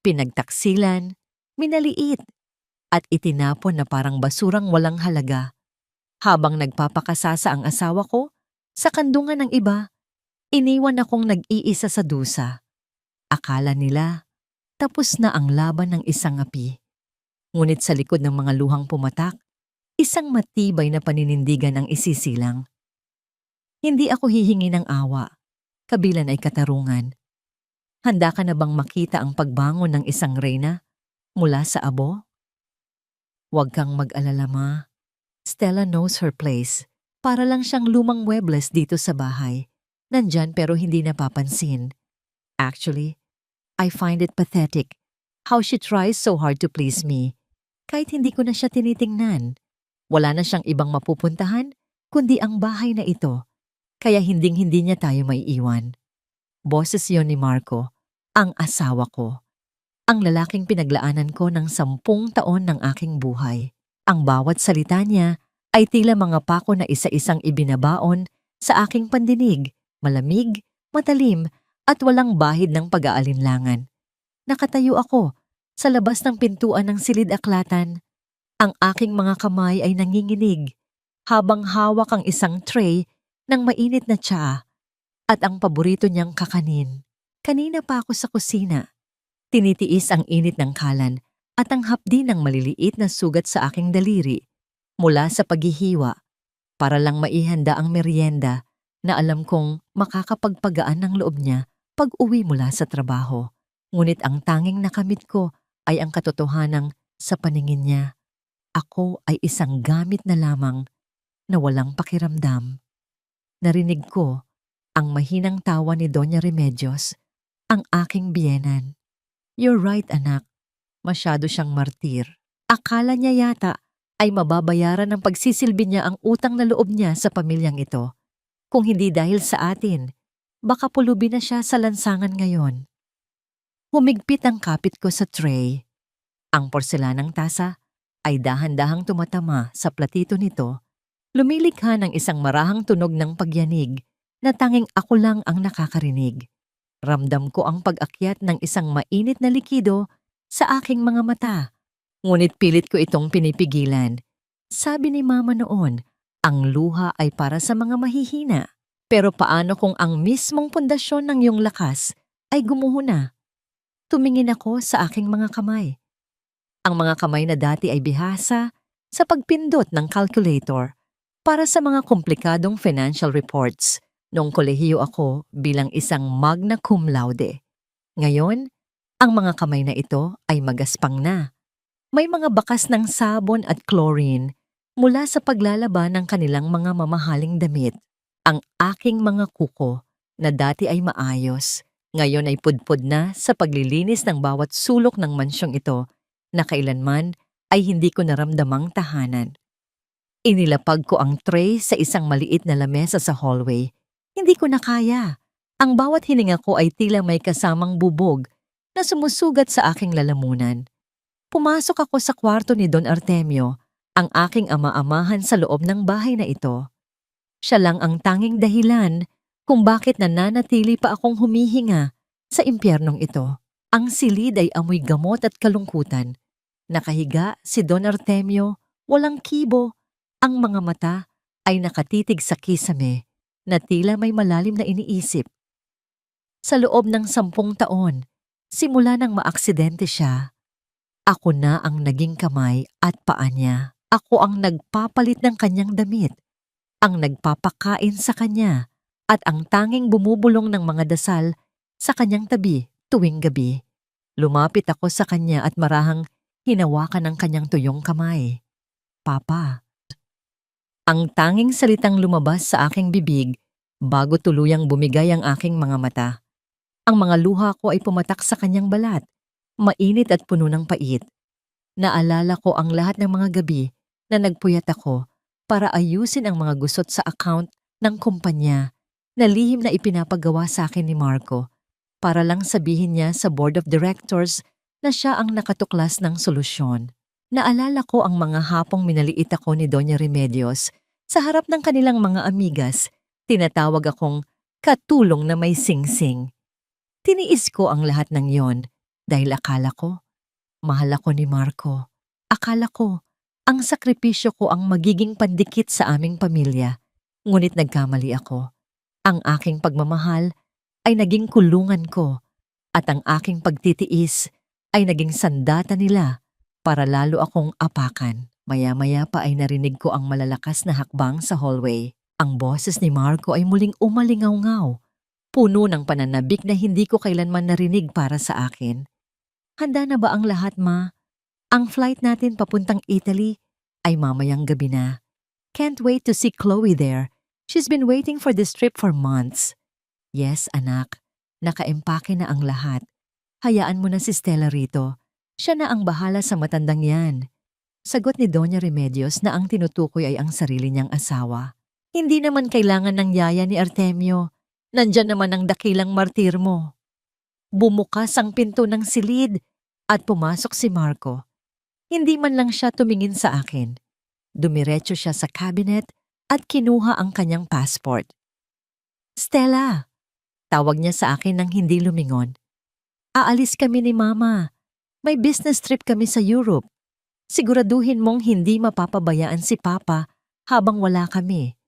Pinagtaksilan, minaliit, at itinapon na parang basurang walang halaga. Habang nagpapakasasa ang asawa ko, sa kandungan ng iba, iniwan akong nag-iisa sa dusa. Akala nila, tapos na ang laban ng isang api. Ngunit sa likod ng mga luhang pumatak, isang matibay na paninindigan ang isisilang. Hindi ako hihingi ng awa, kabilan ay katarungan. Handa ka na bang makita ang pagbangon ng isang reyna mula sa abo? Huwag kang mag-alala, ma. Stella knows her place. Para lang siyang lumang muebles dito sa bahay. Nandyan pero hindi napapansin. Actually, I find it pathetic how she tries so hard to please me. Kahit hindi ko na siya tinitingnan. Wala na siyang ibang mapupuntahan kundi ang bahay na ito. Kaya hinding-hindi niya tayo maiiwan. Boses yon ni Marco, ang asawa ko. Ang lalaking pinaglaanan ko ng 10 taon ng aking buhay. Ang bawat salita niya ay tila mga pako na isa-isang ibinabaon sa aking pandinig, malamig, matalim, at walang bahid ng pag-aalinlangan. Nakatayo ako sa labas ng pintuan ng silid-aklatan. Ang aking mga kamay ay nanginginig habang hawak ang isang tray ng mainit na tsaa at ang paborito niyang kakanin. Kanina pa ako sa kusina. Tinitiis ang init ng kalan at ang hapdi ng maliliit na sugat sa aking daliri mula sa paghihiwa para lang maihanda ang merienda na alam kong makakapagpagaan ng loob niya pag uwi mula sa trabaho. Ngunit ang tanging nakamit ko ay ang katotohanang sa paningin niya. Ako ay isang gamit na lamang na walang pakiramdam. Narinig ko ang mahinang tawa ni Doña Remedios, ang aking biyenan. You're right, anak. Masyado siyang martir. Akala niya yata ay mababayaran ng pagsisilbi niya ang utang na loob niya sa pamilyang ito. Kung hindi dahil sa atin, baka pulubi na siya sa lansangan ngayon. Humigpit ang kapit ko sa tray. Ang porselanang tasa ay dahan-dahang tumatama sa platito nito, lumilikha ng isang marahang tunog ng pagyanig na tanging ako lang ang nakakarinig. Ramdam ko ang pag-akyat ng isang mainit na likido sa aking mga mata. Ngunit pilit ko itong pinipigilan. Sabi ni Mama noon, ang luha ay para sa mga mahihina. Pero paano kung ang mismong pundasyon ng iyong lakas ay gumuho na? Tumingin ako sa aking mga kamay. Ang mga kamay na dati ay bihasa sa pagpindot ng calculator para sa mga komplikadong financial reports. Noong kolehiyo ako bilang isang magna cum laude. Ngayon, ang mga kamay na ito ay magaspang na. May mga bakas ng sabon at chlorine mula sa paglalaba ng kanilang mga mamahaling damit. Ang aking mga kuko na dati ay maayos, ngayon ay pudpud na sa paglilinis ng bawat sulok ng mansyong ito na kailanman ay hindi ko naramdamang tahanan. Inilapag ko ang tray sa isang maliit na lamesa sa hallway. Hindi ko na kaya. Ang bawat hininga ko ay tila may kasamang bubog na sumusugat sa aking lalamunan. Pumasok ako sa kwarto ni Don Artemio, ang aking ama-amahan sa loob ng bahay na ito. Siya lang ang tanging dahilan kung bakit nananatili pa akong humihinga sa impyernong ito. Ang silid ay amoy gamot at kalungkutan. Nakahiga si Don Artemio, walang kibo. Ang mga mata ay nakatitig sa kisame na tila may malalim na iniisip. Sa loob ng 10 taon, simula nang maaksidente siya, ako na ang naging kamay at paa niya. Ako ang nagpapalit ng kanyang damit, ang nagpapakain sa kanya, at ang tanging bumubulong ng mga dasal sa kanyang tabi tuwing gabi. Lumapit ako sa kanya at marahang hinawakan ang kanyang tuyong kamay. Papa. Ang tanging salitang lumabas sa aking bibig bago tuluyang bumigay ang aking mga mata. Ang mga luha ko ay pumatak sa kanyang balat, mainit at puno ng pait. Naalala ko ang lahat ng mga gabi na nagpuyat ako para ayusin ang mga gusot sa account ng kumpanya na lihim na ipinapagawa sa akin ni Marco para lang sabihin niya sa board of directors na siya ang nakatuklas ng solusyon. Naalala ko ang mga hapong minaliit ako ni Doña Remedios sa harap ng kanilang mga amigas. Tinatawag akong katulong na may singsing. Tiniis ko ang lahat ng yon Dahil akala ko, mahal ako ni Marco. Akala ko, ang sakripisyo ko ang magiging pandikit sa aming pamilya. Ngunit nagkamali ako. Ang aking pagmamahal ay naging kulungan ko at ang aking pagtitiis ay naging sandata nila para lalo akong apakan. Maya-maya pa ay narinig ko ang malalakas na hakbang sa hallway. Ang boses ni Marco ay muling umalingaw-ngaw, puno ng pananabik na hindi ko kailanman narinig para sa akin. Handa na ba ang lahat, Ma? Ang flight natin papuntang Italy ay mamayang gabi na. Can't wait to see Chloe there. She's been waiting for this trip for months. Yes, anak. Nakaempake na ang lahat. Hayaan mo na si Stella rito. Siya na ang bahala sa matandang yan. Sagot ni Doña Remedios na ang tinutukoy ay ang sarili niyang asawa. Hindi naman kailangan ng yaya ni Artemio. Nandyan naman ang dakilang martir mo. Bumukas ang pinto ng silid at pumasok si Marco. Hindi man lang siya tumingin sa akin. Dumiretso siya sa cabinet at kinuha ang kanyang passport. Stella, tawag niya sa akin nang hindi lumingon. Aalis kami ni Mama. May business trip kami sa Europe. Siguraduhin mong hindi mapapabayaan si Papa habang wala kami.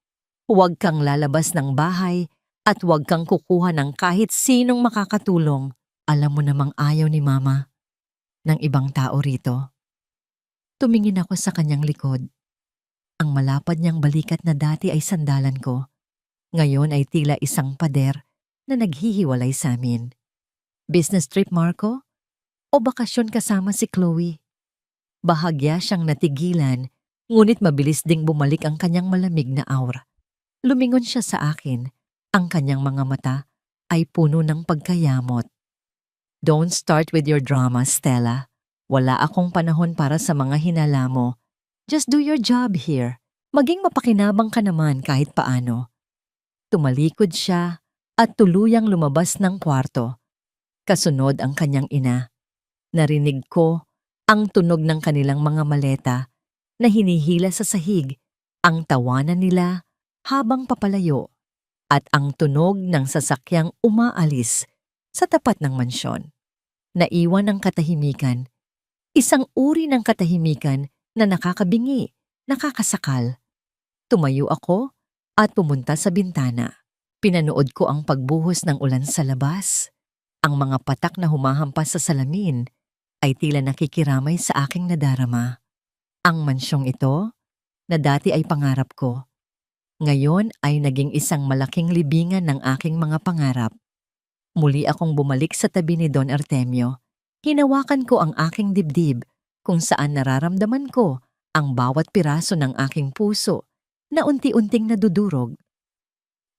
Huwag kang lalabas ng bahay at huwag kang kukuha ng kahit sinong makakatulong. Alam mo namang ayaw ni Mama ng ibang tao rito. Tumingin ako sa kanyang likod. Ang malapad niyang balikat na dati ay sandalan ko. Ngayon ay tila isang pader na naghihiwalay sa amin. Business trip, Marco? O bakasyon kasama si Chloe? Bahagya siyang natigilan, ngunit mabilis ding bumalik ang kanyang malamig na aura. Lumingon siya sa akin. Ang kanyang mga mata ay puno ng pagkayamot. Don't start with your drama, Stella. Wala akong panahon para sa mga hinala mo. Just do your job here. Maging mapakinabang ka naman kahit paano. Tumalikod siya at tuluyang lumabas ng kwarto. Kasunod ang kanyang ina. Narinig ko ang tunog ng kanilang mga maleta na hinihila sa sahig, ang tawanan nila habang papalayo, at ang tunog ng sasakyang umaalis sa tapat ng mansyon. Naiwan ang katahimikan. Isang uri ng katahimikan na nakakabingi, nakakasakal. Tumayo ako at pumunta sa bintana. Pinanood ko ang pagbuhos ng ulan sa labas. Ang mga patak na humahampas sa salamin ay tila nakikiramay sa aking nadarama. Ang mansyong ito, na dati ay pangarap ko, ngayon ay naging isang malaking libingan ng aking mga pangarap. Muli akong bumalik sa tabi ni Don Artemio. Hinawakan ko ang aking dibdib kung saan nararamdaman ko ang bawat piraso ng aking puso na unti-unting nadudurog.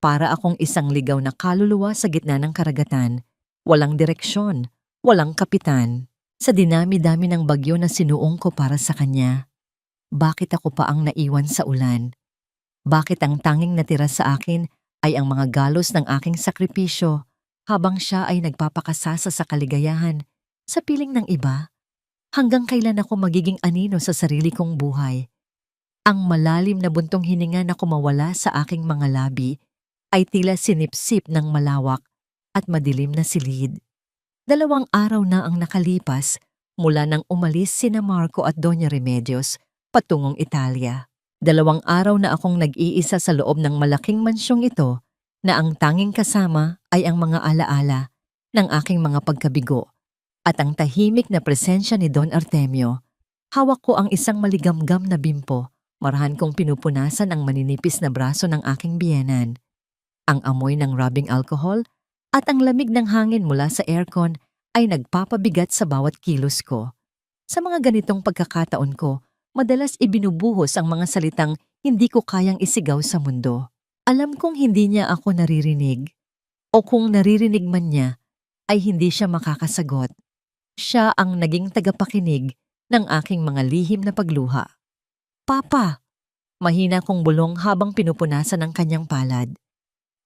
Para akong isang ligaw na kaluluwa sa gitna ng karagatan, walang direksyon, walang kapitan. Sa dinami-dami ng bagyo na sinuong ko para sa kanya, bakit ako pa ang naiwan sa ulan? Bakit ang tanging natira sa akin ay ang mga galos ng aking sakripisyo habang siya ay nagpapakasasa sa kaligayahan sa piling ng iba? Hanggang kailan ako magiging anino sa sarili kong buhay? Ang malalim na buntong hininga na kumawala sa aking mga labi ay tila sinipsip ng malawak at madilim na silid. 2 araw na ang nakalipas mula nang umalis sina Marco at Doña Remedios patungong Italia. 2 araw na akong nag-iisa sa loob ng malaking mansyong ito na ang tanging kasama ay ang mga alaala ng aking mga pagkabigo at ang tahimik na presensya ni Don Artemio. Hawak ko ang isang maligamgam na bimpo, marahan kong pinupunasan ang maninipis na braso ng aking biyenan. Ang amoy ng rubbing alcohol at ang lamig ng hangin mula sa aircon ay nagpapabigat sa bawat kilos ko. Sa mga ganitong pagkakataon ko, madalas ibinubuhos ang mga salitang hindi ko kayang isigaw sa mundo. Alam kong hindi niya ako naririnig, o kung naririnig man niya, ay hindi siya makakasagot. Siya ang naging tagapakinig ng aking mga lihim na pagluha. Papa! Mahina kong bulong habang pinupunasan ang kanyang palad.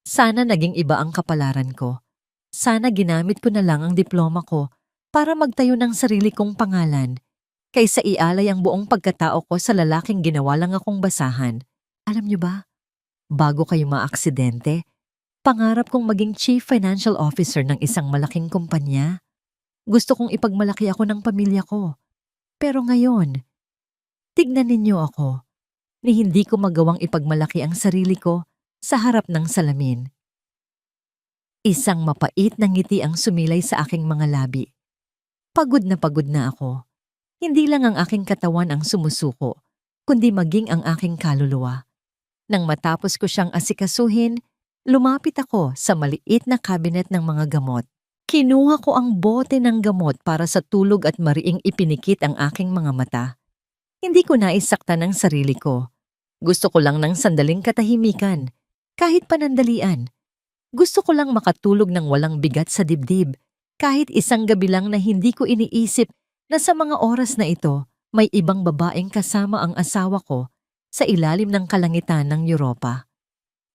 Sana naging iba ang kapalaran ko. Sana ginamit ko na lang ang diploma ko para magtayo ng sarili kong pangalan, kaysa ialay ang buong pagkatao ko sa lalaking ginawa lang akong basahan. Alam niyo ba, bago kayo maaksidente, pangarap kong maging Chief Financial Officer ng isang malaking kumpanya. Gusto kong ipagmalaki ako ng pamilya ko. Pero ngayon, tignan ninyo ako, ni hindi ko magawang ipagmalaki ang sarili ko sa harap ng salamin. Isang mapait na ngiti ang sumilay sa aking mga labi. Pagod na ako. Hindi lang ang aking katawan ang sumusuko, kundi maging ang aking kaluluwa. Nang matapos ko siyang asikasuhin, lumapit ako sa maliit na kabinet ng mga gamot. Kinuha ko ang bote ng gamot para sa tulog at mariing ipinikit ang aking mga mata. Hindi ko naisaktan ang sarili ko. Gusto ko lang ng sandaling katahimikan, kahit panandalian. Gusto ko lang makatulog ng walang bigat sa dibdib, kahit isang gabi lang na hindi ko iniisip na sa mga oras na ito may ibang babaeng kasama ang asawa ko sa ilalim ng kalangitan ng Europa.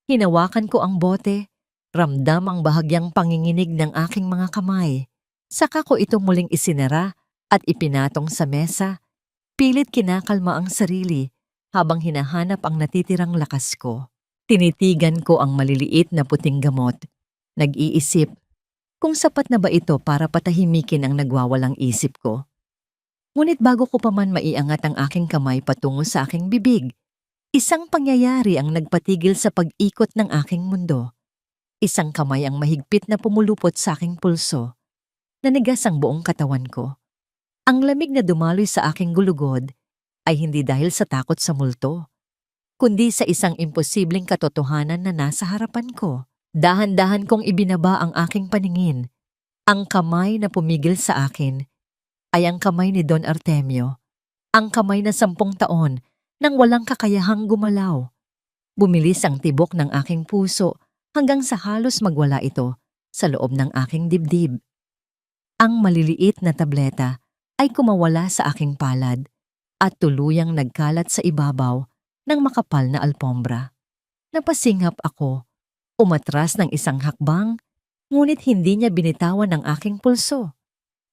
Hinawakan ko ang bote, ramdam ang bahagyang panginginig ng aking mga kamay. Saka ko ito muling isinara at ipinatong sa mesa, pilit kinakalma ang sarili habang hinahanap ang natitirang lakas ko. Tinitigan ko ang maliliit na puting gamot. Nag-iisip, kung sapat na ba ito para patahimikin ang nagwawalang isip ko. Ngunit bago ko pa man maiangat ang aking kamay patungo sa aking bibig, isang pangyayari ang nagpatigil sa pag-ikot ng aking mundo. Isang kamay ang mahigpit na pumulupot sa aking pulso. Nanigas ang buong katawan ko. Ang lamig na dumaloy sa aking gulugod ay hindi dahil sa takot sa multo, kundi sa isang imposibleng katotohanan na nasa harapan ko. Dahan-dahan kong ibinaba ang aking paningin. Ang kamay na pumigil sa akin ay ang kamay ni Don Artemio. Ang kamay na 10 taon nang walang kakayahang gumalaw. Bumilis ang tibok ng aking puso hanggang sa halos magwala ito sa loob ng aking dibdib. Ang maliliit na tableta ay kumawala sa aking palad at tuluyang nagkalat sa ibabaw ng makapal na alpombra. Napasingap ako, umatras ng isang hakbang, ngunit hindi niya binitawan ang aking pulso.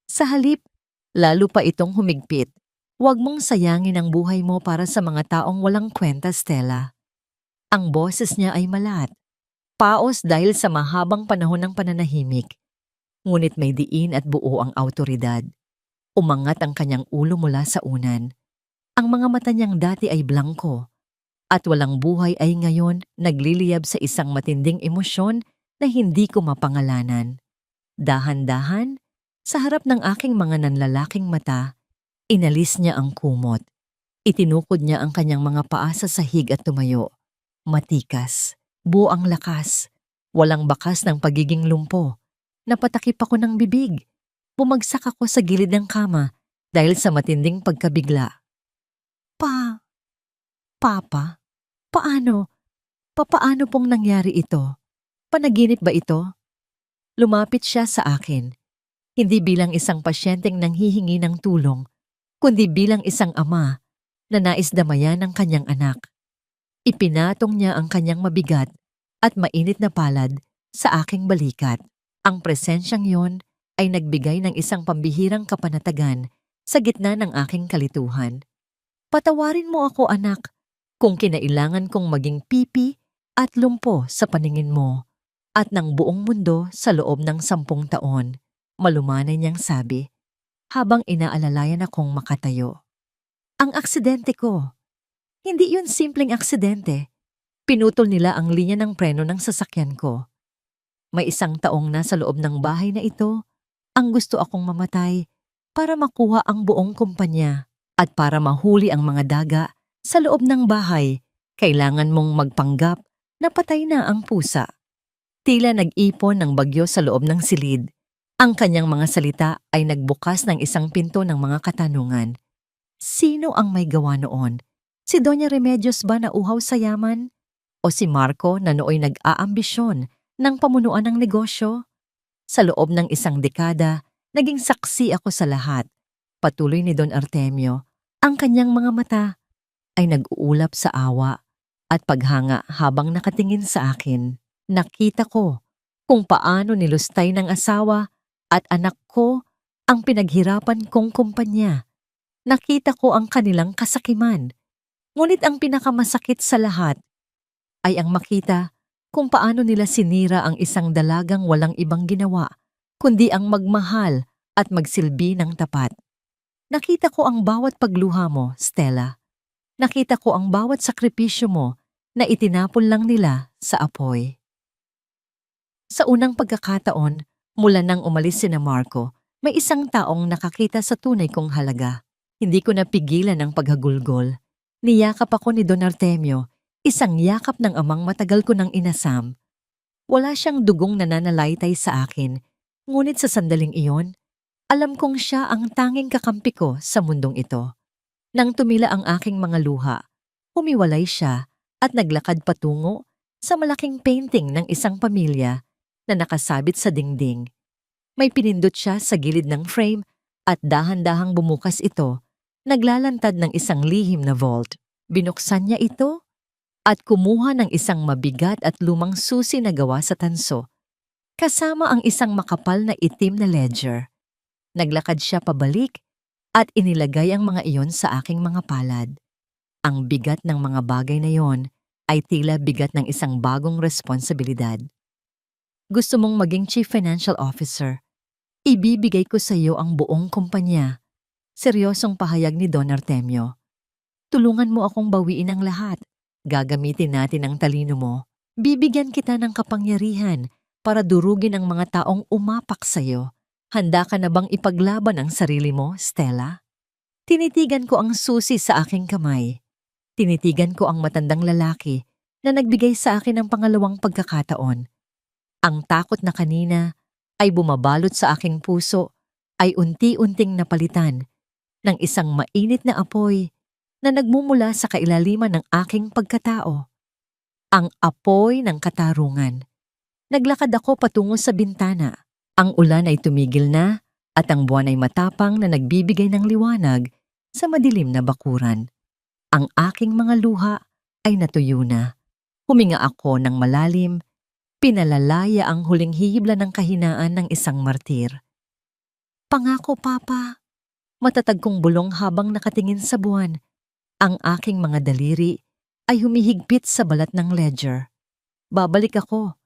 Sa halip, lalo pa itong humigpit. Huwag mong sayangin ang buhay mo para sa mga taong walang kwenta, Stella. Ang boses niya ay malat. Paos dahil sa mahabang panahon ng pananahimik. Ngunit may diin at buo ang awtoridad. Umangat ang kanyang ulo mula sa unan. Ang mga mata niyang dati ay blangko. At walang buhay ay ngayon nagliliyab sa isang matinding emosyon na hindi ko mapangalanan. Dahan-dahan, sa harap ng aking mga nanlalaking mata, inalis niya ang kumot. Itinukod niya ang kanyang mga paa sa sahig at tumayo. Matikas, buo ang lakas, walang bakas ng pagiging lumpo. Napatakip ako ng bibig. Bumagsak ako sa gilid ng kama dahil sa matinding pagkabigla. Papa, paano? Papaano pong nangyari ito? Panaginip ba ito? Lumapit siya sa akin. Hindi bilang isang pasyenteng nanghihingi ng tulong, kundi bilang isang ama na nais damayan ng kanyang anak. Ipinatong niya ang kanyang mabigat at mainit na palad sa aking balikat. Ang presensyang yon ay nagbigay ng isang pambihirang kapanatagan sa gitna ng aking kalituhan. Patawarin mo ako, anak, kung kinailangan kong maging pipi at lumpo sa paningin mo at ng buong mundo sa loob ng 10 taon, malumanay niyang sabi, habang inaalalayan akong makatayo. Ang aksidente ko. Hindi yun simpleng aksidente. Pinutol nila ang linya ng preno ng sasakyan ko. May 1 taong nasa loob ng bahay na ito ang gusto akong mamatay para makuha ang buong kumpanya at para mahuli ang mga daga sa loob ng bahay. Kailangan mong magpanggap na patay na ang pusa. Tila nag-ipon ng bagyo sa loob ng silid. Ang kanyang mga salita ay nagbukas ng isang pinto ng mga katanungan. Sino ang may gawa noon? Si Doña Remedios ba na uhaw sa yaman? O si Marco na nooy nag-aambisyon ng pamunuan ng negosyo? Sa loob ng 1 dekada, naging saksi ako sa lahat. Patuloy ni Don Artemio, ang kanyang mga mata ay nag-uulap sa awa at paghanga habang nakatingin sa akin. Nakita ko kung paano nilustay ng asawa at anak ko ang pinaghirapan kong kumpanya. Nakita ko ang kanilang kasakiman. Ngunit ang pinakamasakit sa lahat ay ang makita kung paano nila sinira ang isang dalagang walang ibang ginawa, kundi ang magmahal at magsilbi ng tapat. Nakita ko ang bawat pagluha mo, Stella. Nakita ko ang bawat sakripisyo mo na itinapon lang nila sa apoy. Sa unang pagkakataon, mula nang umalis sina Marco, may isang taong nakakita sa tunay kong halaga. Hindi ko napigilan ang paghagulgol. Niyakap ako ni Don Artemio, isang yakap ng amang matagal ko nang inasam. Wala siyang dugong nananalaytay sa akin, ngunit sa sandaling iyon, alam kong siya ang tanging kakampi ko sa mundong ito. Nang tumila ang aking mga luha, humiwalay siya at naglakad patungo sa malaking painting ng isang pamilya na nakasabit sa dingding. May pinindot siya sa gilid ng frame at dahan-dahang bumukas ito, naglalantad ng isang lihim na vault. Binuksan niya ito at kumuha ng isang mabigat at lumang susi na gawa sa tanso, kasama ang isang makapal na itim na ledger. Naglakad siya pabalik at inilagay ang mga iyon sa aking mga palad. Ang bigat ng mga bagay na iyon ay tila bigat ng isang bagong responsibilidad. Gusto mong maging Chief Financial Officer? Ibibigay ko sa iyo ang buong kumpanya. Seryosong pahayag ni Don Artemio. Tulungan mo akong bawiin ang lahat. Gagamitin natin ang talino mo. Bibigyan kita ng kapangyarihan para durugin ang mga taong umapak sa iyo. Handa ka na bang ipaglaban ang sarili mo, Stella? Tinitigan ko ang susi sa aking kamay. Tinitigan ko ang matandang lalaki na nagbigay sa akin ng pangalawang pagkakataon. Ang takot na kanina ay bumabalot sa aking puso ay unti-unting napalitan ng isang mainit na apoy na nagmumula sa kailaliman ng aking pagkatao. Ang apoy ng katarungan. Naglakad ako patungo sa bintana. Ang ulan ay tumigil na at ang buwan ay matapang na nagbibigay ng liwanag sa madilim na bakuran. Ang aking mga luha ay natuyo na. Huminga ako ng malalim, pinalalaya ang huling hihibla ng kahinaan ng isang martir. Pangako, Papa. Matatag kong bulong habang nakatingin sa buwan. Ang aking mga daliri ay humihigpit sa balat ng ledger. Babalik ako,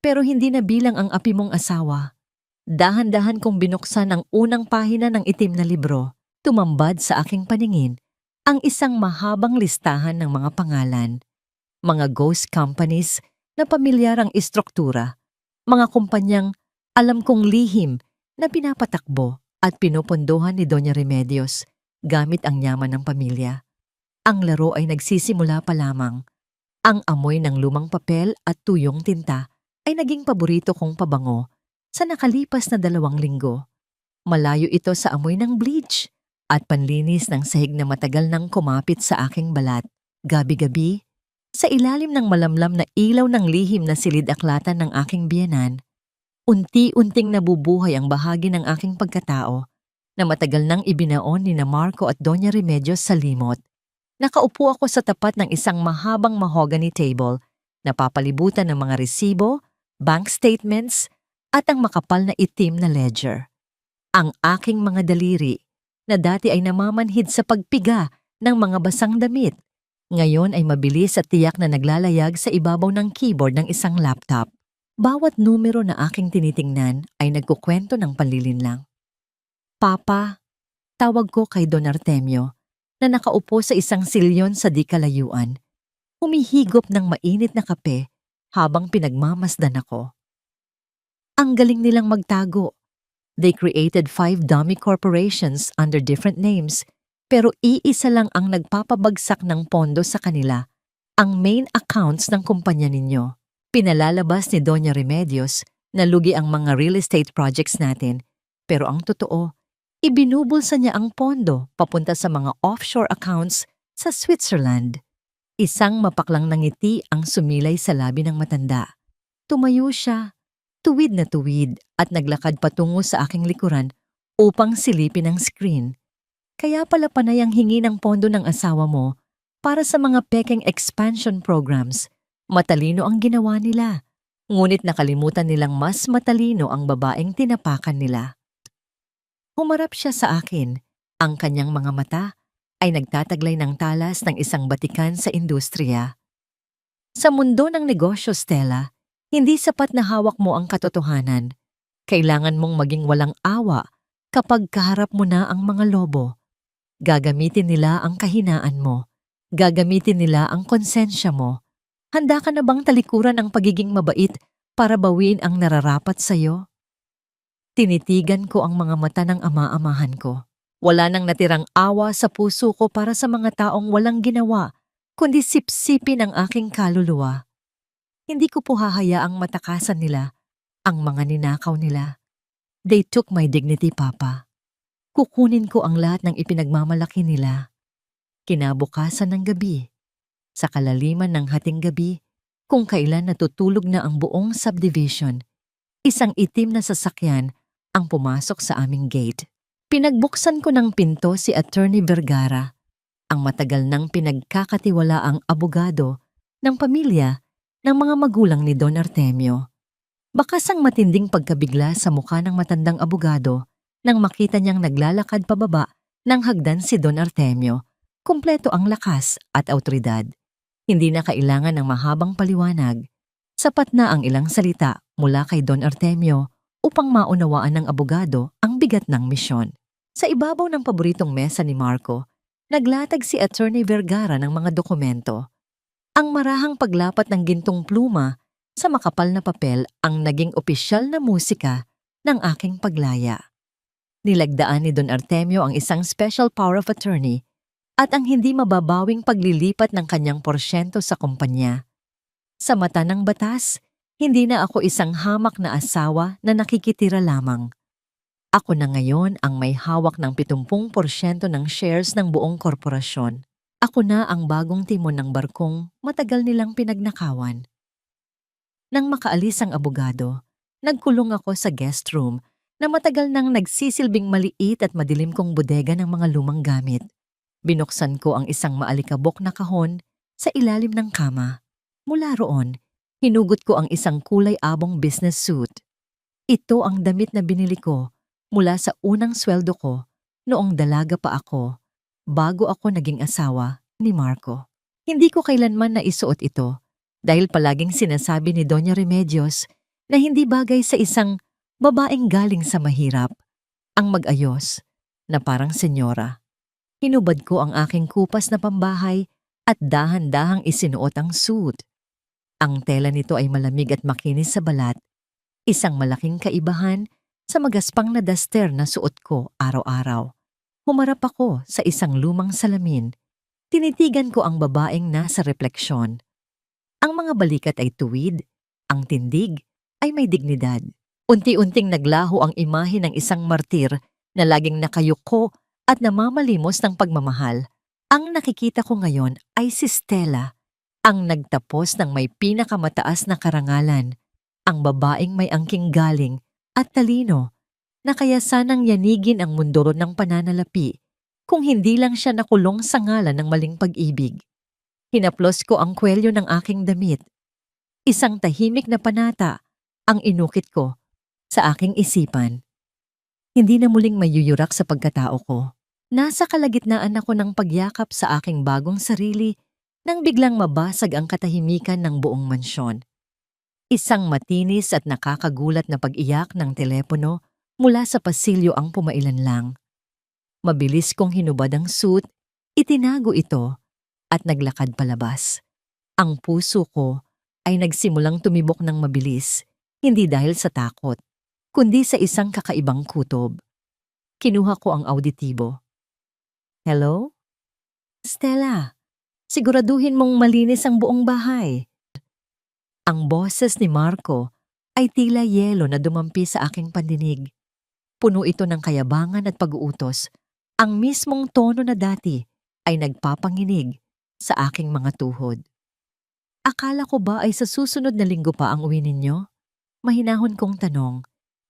pero hindi na bilang ang api mong asawa. Dahan-dahan kong binuksan ang unang pahina ng itim na libro. Tumambad sa aking paningin ang isang mahabang listahan ng mga pangalan. Mga ghost companies na pamilyar ang istruktura. Mga kumpanyang alam kong lihim na pinapatakbo at pinupunduhan ni Doña Remedios gamit ang yaman ng pamilya. Ang laro ay nagsisimula pa lamang. Ang amoy ng lumang papel at tuyong tinta ay naging paborito kong pabango sa nakalipas na 2 linggo. Malayo ito sa amoy ng bleach at panlinis ng sahig na matagal nang kumapit sa aking balat. Gabi-gabi, sa ilalim ng malamlam na ilaw ng lihim na silid-aklatan ng aking biyenan, unti-unting nabubuhay ang bahagi ng aking pagkatao na matagal nang ibinaon ni na Marco at Doña Remedios sa limot. Nakaupo ako sa tapat ng isang mahabang mahogany table na papalibutan ng mga resibo, bank statements, at ang makapal na itim na ledger. Ang aking mga daliri na dati ay namamanhid sa pagpiga ng mga basang damit, ngayon ay mabilis at tiyak na naglalayag sa ibabaw ng keyboard ng isang laptop. Bawat numero na aking tinitingnan ay nagkukwento ng panlilinlang. Papa, tawag ko kay Don Artemio na nakaupo sa isang silyon sa di kalayuan, humihigop ng mainit na kape habang pinagmamasdan ako. Ang galing nilang magtago. They created 5 dummy corporations under different names, pero iisa lang ang nagpapabagsak ng pondo sa kanila, ang main accounts ng kumpanya ninyo. Pinalalabas ni Doña Remedios na lugi ang mga real estate projects natin, pero ang totoo, ibinubulsa niya ang pondo papunta sa mga offshore accounts sa Switzerland. Isang mapaklang na ngiti ang sumilay sa labi ng matanda. Tumayo siya, tuwid na tuwid at naglakad patungo sa aking likuran upang silipin ang screen. Kaya pala panay ang hingi ng pondo ng asawa mo para sa mga peking expansion programs. Matalino ang ginawa nila, ngunit nakalimutan nilang mas matalino ang babaeng tinapakan nila. Humarap siya sa akin. Ang kanyang mga mata ay nagtataglay ng talas ng isang batikan sa industriya. Sa mundo ng negosyo, Stella, hindi sapat na hawak mo ang katotohanan. Kailangan mong maging walang awa Kapag kaharap mo na ang mga lobo, gagamitin nila ang kahinaan mo. Gagamitin nila ang konsensya mo. Handa ka na bang talikuran ang pagiging mabait para bawiin ang nararapat sa'yo? Tinitigan ko ang mga mata ng ama-amahan ko. Wala nang natirang awa sa puso ko para sa mga taong walang ginawa, kundi sipsipin ang aking kaluluwa. Hindi ko po hahayaang matakasan nila ang mga ninakaw nila. They took my dignity, Papa. Kukunin ko ang lahat ng ipinagmamalaki nila. Kinabukasan ng gabi, sa kalaliman ng hating gabi, kung kailan natutulog na ang buong subdivision, isang itim na sasakyan ang pumasok sa aming gate. Pinagbuksan ko ng pinto si Attorney Vergara, ang matagal nang pinagkakatiwalaang abogado ng pamilya ng mga magulang ni Don Artemio. Bakas ang matinding pagkabigla sa mukha ng matandang abogado nang makita niyang naglalakad pababa ng hagdan si Don Artemio. Kumpleto ang lakas at awtoridad. Hindi na kailangan ng mahabang paliwanag. Sapat na ang ilang salita mula kay Don Artemio upang maunawaan ng abogado ang bigat ng misyon. Sa ibabaw ng paboritong mesa ni Marco, naglatag si Attorney Vergara ng mga dokumento. Ang marahang paglapat ng gintong pluma sa makapal na papel ang naging opisyal na musika ng aking paglaya. Nilagdaan ni Don Artemio ang isang special power of attorney at ang hindi mababawing paglilipat ng kanyang porsyento sa kumpanya. Sa mata ng batas, hindi na ako isang hamak na asawa na nakikitira lamang. Ako na ngayon ang may hawak ng 70% ng shares ng buong korporasyon. Ako na ang bagong timon ng barkong matagal nilang pinagnakawan. Nang makaalis ang abogado, nagkulong ako sa guest room na matagal nang nagsisilbing maliit at madilim kong bodega ng mga lumang gamit. Binuksan ko ang isang maalikabok na kahon sa ilalim ng kama. Mula roon, hinugot ko ang isang kulay-abong business suit. Ito ang damit na binili ko mula sa unang sweldo ko noong dalaga pa ako, bago ako naging asawa ni Marco. Hindi ko kailanman naisuot ito dahil palaging sinasabi ni Doña Remedios na hindi bagay sa isang babaeng galing sa mahirap ang mag-ayos na parang senyora. Hinubad ko ang aking kupas na pambahay at dahan-dahang isinuot ang suit. Ang tela nito ay malamig at makinis sa balat, isang malaking kaibahan sa magaspang na duster na suot ko araw-araw. Humarap ako sa isang lumang salamin. Tinitigan ko ang babaeng nasa refleksyon. Ang mga balikat ay tuwid, ang tindig ay may dignidad. Unti-unting naglaho ang imahe ng isang martir na laging nakayuko at namamalimos ng pagmamahal. Ang nakikita ko ngayon ay si Stella, ang nagtapos ng may pinakamataas na karangalan, ang babaeng may angking galing at talino na kaya sanang yanigin ang mundo ng pananalapi kung hindi lang siya nakulong sa ngalan ng maling pag-ibig. Hinaplos ko ang kwelyo ng aking damit. Isang tahimik na panata ang inukit ko sa aking isipan. Hindi na muling mayuyurak sa pagkatao ko. Nasa kalagitnaan ako ng pagyakap sa aking bagong sarili nang biglang mabasag ang katahimikan ng buong mansyon. Isang matinis at nakakagulat na pag-iyak ng telepono mula sa pasilyo ang pumailanlang. Mabilis kong hinubad ang suit, itinago ito at naglakad palabas. Ang puso ko ay nagsimulang tumibok ng mabilis, hindi dahil sa takot, kundi sa isang kakaibang kutob. Kinuha ko ang auditibo. Hello? Stella, siguraduhin mong malinis ang buong bahay. Ang boses ni Marco ay tila yelo na dumampi sa aking pandinig. Puno ito ng kayabangan at pag-uutos. Ang mismong tono na dati ay nagpapanginig sa aking mga tuhod. Akala ko ba ay sa susunod na linggo pa ang uwi ninyo? Mahinahon kong tanong,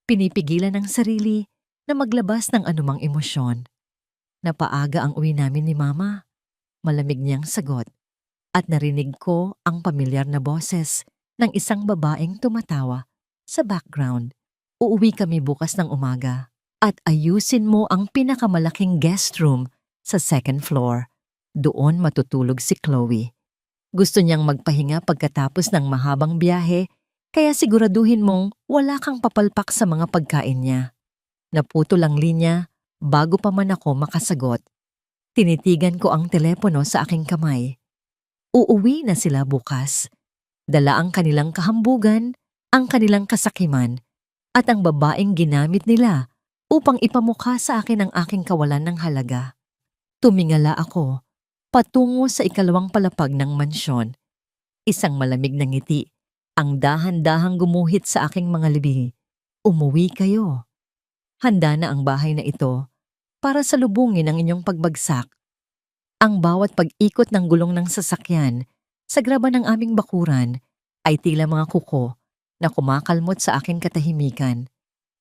pinipigilan ng sarili na maglabas ng anumang emosyon. Napaaga ang uwi namin ni Mama. Malamig niyang sagot at narinig ko ang pamilyar na boses ng isang babaeng tumatawa sa background. Uuwi kami bukas ng umaga at ayusin mo ang pinakamalaking guest room sa second floor. Doon matutulog si Chloe. Gusto niyang magpahinga pagkatapos ng mahabang biyahe kaya siguraduhin mong wala kang papalpak sa mga pagkain niya. Naputol ang linya bago pa man ako makasagot. Tinitigan ko ang telepono sa aking kamay. Uuwi na sila bukas. Dala ang kanilang kahambugan, ang kanilang kasakiman, at ang babaeng ginamit nila upang ipamukha sa akin ang aking kawalan ng halaga. Tumingala ako patungo sa ikalawang palapag ng mansyon. Isang malamig na ngiti ang dahan-dahang gumuhit sa aking mga libi. Umuwi kayo. Handa na ang bahay na ito para salubungin ang inyong pagbagsak. Ang bawat pag-ikot ng gulong ng sasakyan sa graba ng aming bakuran ay tila mga kuko na kumakalmot sa aking katahimikan.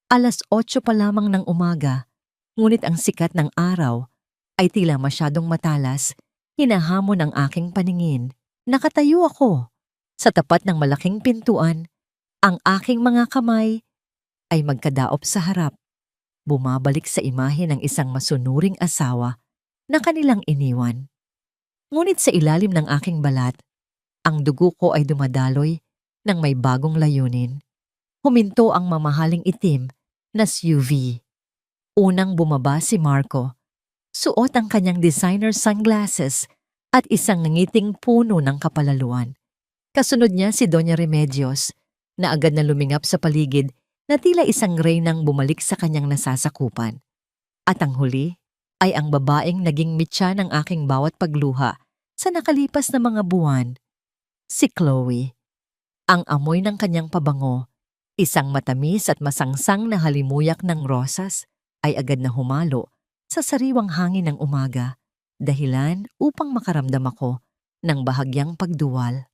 8:00 pa lamang ng umaga, ngunit ang sikat ng araw ay tila masyadong matalas, hinahamon ang aking paningin. Nakatayo ako sa tapat ng malaking pintuan, ang aking mga kamay ay magkadaop sa harap. Bumabalik sa imahe ng isang masunuring asawa na kanilang iniwan. Ngunit sa ilalim ng aking balat, ang dugo ko ay dumadaloy ng may bagong layunin. Huminto ang mamahaling itim na SUV. Unang bumaba si Marco. Suot ang kanyang designer sunglasses at isang nangiting puno ng kapalaluan. Kasunod niya si Doña Remedios na agad na lumingap sa paligid na tila isang reynang bumalik sa kanyang nasasakupan. At ang huli ay ang babaeng naging mitya ng aking bawat pagluha sa nakalipas na mga buwan, si Chloe. Ang amoy ng kanyang pabango, isang matamis at masangsang na halimuyak ng rosas, ay agad na humalo sa sariwang hangin ng umaga, dahilan upang makaramdam ako ng bahagyang pagduwal.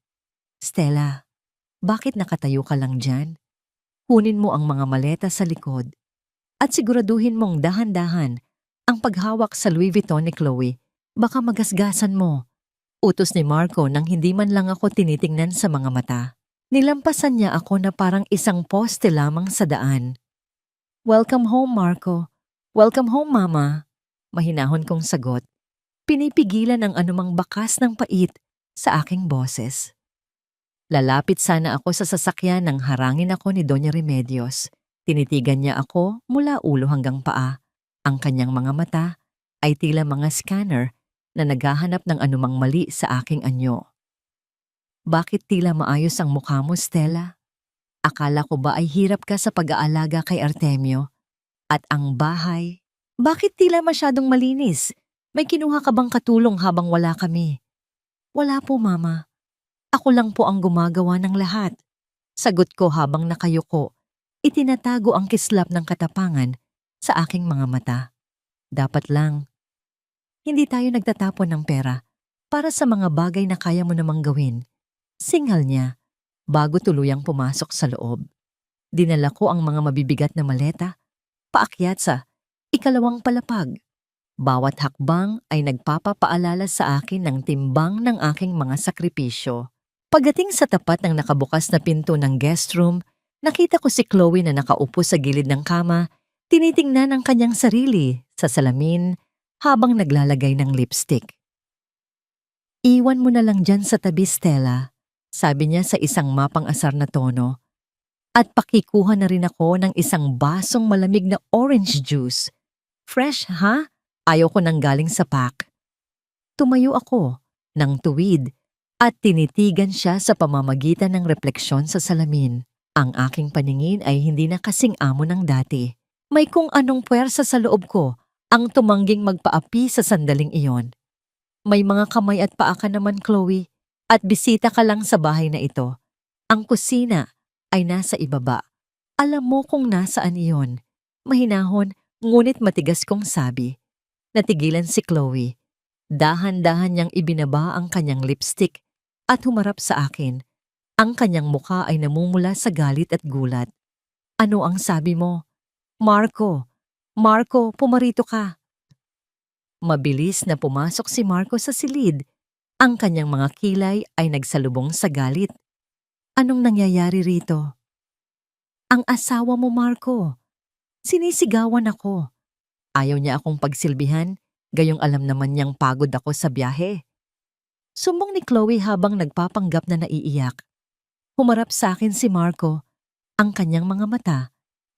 Stella, bakit nakatayo ka lang dyan? Kunin mo ang mga maleta sa likod at siguraduhin mong dahan-dahan ang paghawak sa Louis Vuitton ni Chloe. Baka magasgasan mo. Utos ni Marco nang hindi man lang ako tinitingnan sa mga mata. Nilampasan niya ako na parang isang poste lamang sa daan. Welcome home, Marco. Welcome home, Mama. Mahinahon kong sagot. Pinipigilan ang anumang bakas ng pait sa aking boses. Lalapit sana ako sa sasakyan nang harangin ako ni Doña Remedios. Tinitigan niya ako mula ulo hanggang paa. Ang kanyang mga mata ay tila mga scanner na naghahanap ng anumang mali sa aking anyo. Bakit tila maayos ang mukha mo, Stella? Akala ko ba ay hirap ka sa pag-aalaga kay Artemio? At ang bahay, bakit tila masyadong malinis? May kinuha ka bang katulong habang wala kami? Wala po, Mama. Ako lang po ang gumagawa ng lahat. Sagot ko habang nakayuko. Itinatago ang kislap ng katapangan sa aking mga mata. Dapat lang. Hindi tayo nagtatapon ng pera para sa mga bagay na kaya mo namang gawin. Singal niya bago tuluyang pumasok sa loob. Dinala ko ang mga mabibigat na maleta, paakyat sa ikalawang palapag. Bawat hakbang ay nagpapapaalala sa akin ng timbang ng aking mga sakripisyo. Pagdating sa tapat ng nakabukas na pinto ng guest room, nakita ko si Chloe na nakaupo sa gilid ng kama, tinitingnan ang kanyang sarili sa salamin habang naglalagay ng lipstick. Iwan mo na lang dyan sa tabi, Stella, sabi niya sa isang mapang-asar na tono. At pakikuha na rin ako ng isang basong malamig na orange juice. Fresh, ha? Ayaw ko nang galing sa pack. Tumayo ako ng tuwid at tinitigan siya sa pamamagitan ng refleksyon sa salamin. Ang aking paningin ay hindi na kasing amo ng dati. May kung anong puwersa sa loob ko ang tumangging magpaapi sa sandaling iyon. May mga kamay at paa ka naman, Chloe, at bisita ka lang sa bahay na ito. Ang kusina ay nasa ibaba. Alam mo kung nasaan iyon. Mahinahon, ngunit matigas kong sabi. Natigilan si Chloe. Dahan-dahan niyang ibinaba ang kanyang lipstick at humarap sa akin. Ang kanyang mukha ay namumula sa galit at gulat. Ano ang sabi mo? Marco, pumarito ka. Mabilis na pumasok si Marco sa silid. Ang kanyang mga kilay ay nagsalubong sa galit. Anong nangyayari rito? Ang asawa mo, Marco. Sinisigawan ako. Ayaw niya akong pagsilbihan, gayong alam naman niyang pagod ako sa biyahe. Sumbong ni Chloe habang nagpapanggap na naiiyak. Humarap sa akin si Marco. Ang kanyang mga mata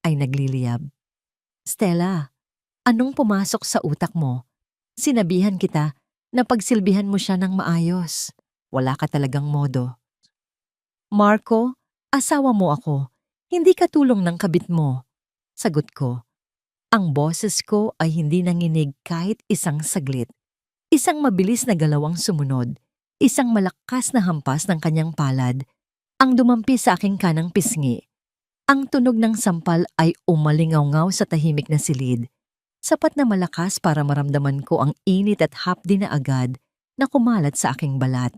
ay nagliliyab. Stella, anong pumasok sa utak mo? Sinabihan kita na pagsilbihan mo siya ng maayos. Wala ka talagang modo. Marco, asawa mo ako. Hindi katulong ng kabit mo. Sagot ko. Ang boses ko ay hindi nanginig kahit isang saglit. Isang mabilis na galawang sumunod. Isang malakas na hampas ng kanyang palad. Ang dumampi sa aking kanang pisngi. Ang tunog ng sampal ay umalingaw-ngaw sa tahimik na silid. Sapat na malakas para maramdaman ko ang init at hapdi na agad na kumalat sa aking balat.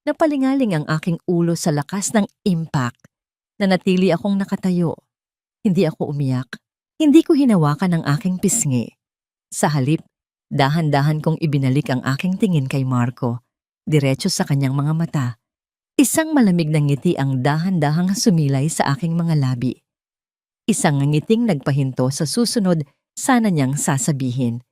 Napalingaling ang aking ulo sa lakas ng impact. Nanatili akong nakatayo. Hindi ako umiyak. Hindi ko hinawakan ang aking pisngi. Sa halip, dahan-dahan kong ibinalik ang aking tingin kay Marco, diretso sa kanyang mga mata. Isang malamig na ngiti ang dahan-dahang sumilay sa aking mga labi. Isang ngiting nagpahinto sa susunod sana niyang sasabihin.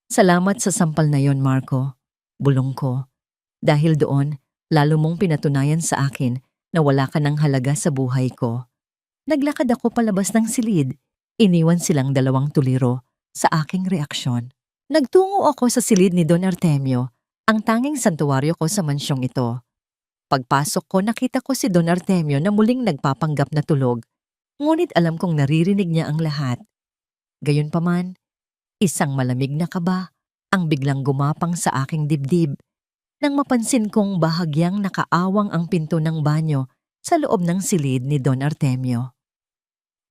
Salamat sa sampal na yon, Marco. Bulong ko. Dahil doon, lalo mong pinatunayan sa akin na wala ka ng halaga sa buhay ko. Naglakad ako palabas ng silid. Iniwan silang dalawang tuliro sa aking reaksyon. Nagtungo ako sa silid ni Don Artemio, ang tanging santuwaryo ko sa mansyong ito. Pagpasok ko, nakita ko si Don Artemio na muling nagpapanggap na tulog, ngunit alam kong naririnig niya ang lahat. Gayunpaman, isang malamig na kaba ang biglang gumapang sa aking dibdib nang mapansin kong bahagyang nakaawang ang pinto ng banyo sa loob ng silid ni Don Artemio.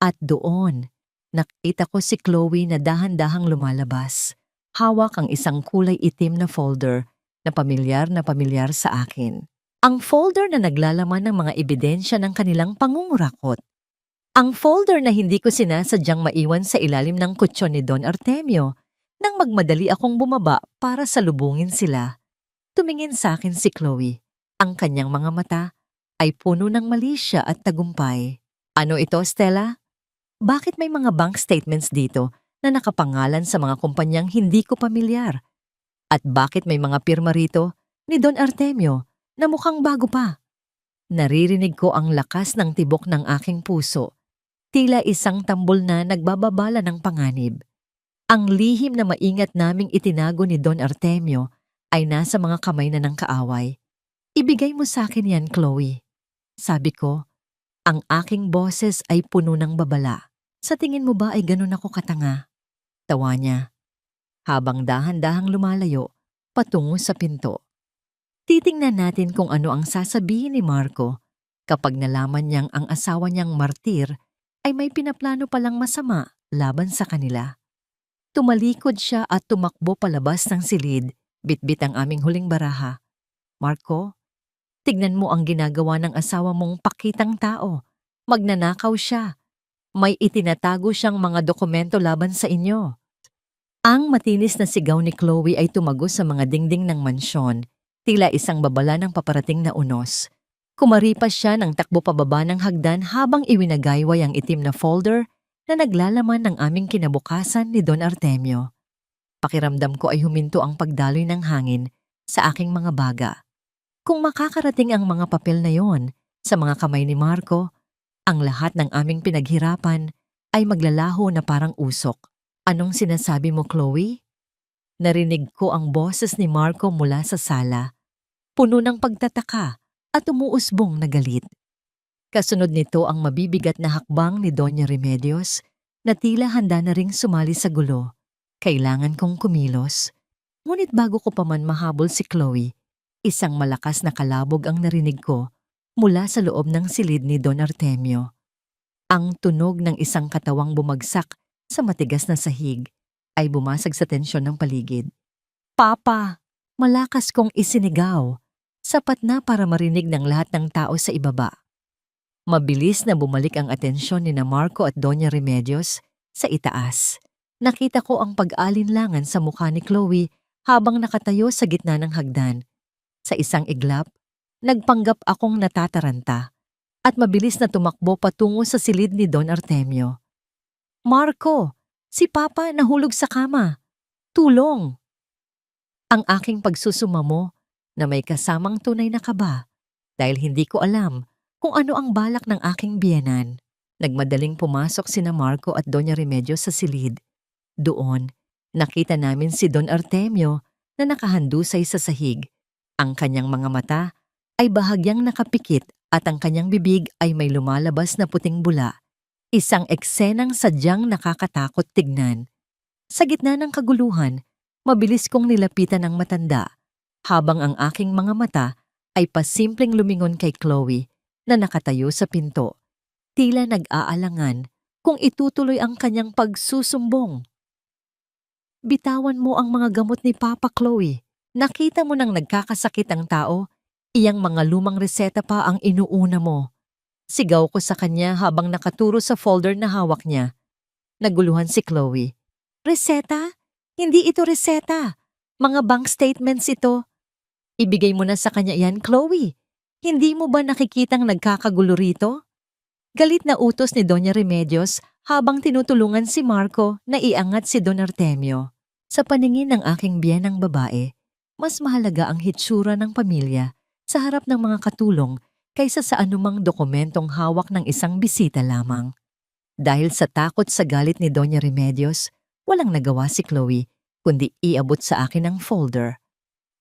At doon, nakita ko si Chloe na dahan-dahang lumalabas. Hawak ang isang kulay itim na folder na pamilyar sa akin. Ang folder na naglalaman ng mga ebidensya ng kanilang pangungurakot. Ang folder na hindi ko sinasadyang maiwan sa ilalim ng kutsyon ni Don Artemio nang magmadali akong bumaba para salubungin sila. Tumingin sa akin si Chloe. Ang kanyang mga mata ay puno ng malisya at tagumpay. Ano ito, Stella? Bakit may mga bank statements dito na nakapangalan sa mga kumpanyang hindi ko pamilyar? At bakit may mga pirma rito ni Don Artemio na mukhang bago pa? Naririnig ko ang lakas ng tibok ng aking puso. Tila isang tambol na nagbababala ng panganib. Ang lihim na maingat naming itinago ni Don Artemio ay nasa mga kamay na ng kaaway. Ibigay mo sa akin yan, Chloe. Sabi ko, ang aking boses ay puno ng babala. Sa tingin mo ba ay ganun ako katanga? Tawa niya, habang dahan-dahang lumalayo patungo sa pinto. Titingnan natin kung ano ang sasabihin ni Marco kapag nalaman niyang ang asawa niyang martir ay may pinaplano palang masama laban sa kanila. Tumalikod siya at tumakbo palabas ng silid, bitbit ang aming huling baraha. Marco, tignan mo ang ginagawa ng asawa mong pakitang tao. Magnanakaw siya. May itinatago siyang mga dokumento laban sa inyo. Ang matinis na sigaw ni Chloe ay tumagos sa mga dingding ng mansyon, tila isang babala ng paparating na unos. Kumaripas siya ng takbo pababa ng hagdan habang iwinagayway ang itim na folder na naglalaman ng aming kinabukasan ni Don Artemio. Pakiramdam ko ay huminto ang pagdaloy ng hangin sa aking mga baga. Kung makakarating ang mga papel na yon sa mga kamay ni Marco, ang lahat ng aming pinaghirapan ay maglalaho na parang usok. Anong sinasabi mo, Chloe? Narinig ko ang boses ni Marco mula sa sala, puno ng pagtataka at umuusbong na galit. Kasunod nito ang mabibigat na hakbang ni Doña Remedios na tila handa na ring sumali sa gulo. Kailangan kong kumilos. Ngunit bago ko pa man mahabol si Chloe, isang malakas na kalabog ang narinig ko mula sa loob ng silid ni Don Artemio. Ang tunog ng isang katawang bumagsak sa matigas na sahig ay bumasag sa tensyon ng paligid. Papa! Malakas kong isinigaw. Sapat na para marinig ng lahat ng tao sa ibaba. Mabilis na bumalik ang atensyon ni Marco at Doña Remedios sa itaas. Nakita ko ang pag-alinlangan sa mukha ni Chloe habang nakatayo sa gitna ng hagdan. Sa isang iglap, nagpanggap akong natataranta at mabilis na tumakbo patungo sa silid ni Don Artemio. Marco, si Papa nahulog sa kama. Tulong! Ang aking pagsusumamo na may kasamang tunay na kaba dahil hindi ko alam kung ano ang balak ng aking biyenan. Nagmadaling pumasok sina Marco at Doña Remedios sa silid. Doon, nakita namin si Don Artemio na nakahandusay sa sahig. Ang kanyang mga mata ay bahagyang nakapikit at ang kanyang bibig ay may lumalabas na puting bula. Isang eksenang sadyang nakakatakot tignan. Sa gitna ng kaguluhan, mabilis kong nilapitan ang matanda, habang ang aking mga mata ay pasimpleng lumingon kay Chloe na nakatayo sa pinto, tila nag-aalangan kung itutuloy ang kanyang pagsusumbong. Bitawan mo ang mga gamot ni Papa, Chloe. Nakita mo nang nagkakasakit ang tao, iyang mga lumang reseta pa ang inuuna mo. Sigaw ko sa kanya habang nakaturo sa folder na hawak niya. Naguluhan si Chloe. Reseta? Hindi ito reseta. Mga bank statements ito. Ibigay mo na sa kanya yan, Chloe. Hindi mo ba nakikitang nagkakagulo rito? Galit na utos ni Doña Remedios habang tinutulungan si Marco na iangat si Don Artemio. Sa paningin ng aking biyenang babae, mas mahalaga ang hitsura ng pamilya sa harap ng mga katulong kaysa sa anumang dokumentong hawak ng isang bisita lamang. Dahil sa takot sa galit ni Doña Remedios, walang nagawa si Chloe kundi iabot sa akin ang folder.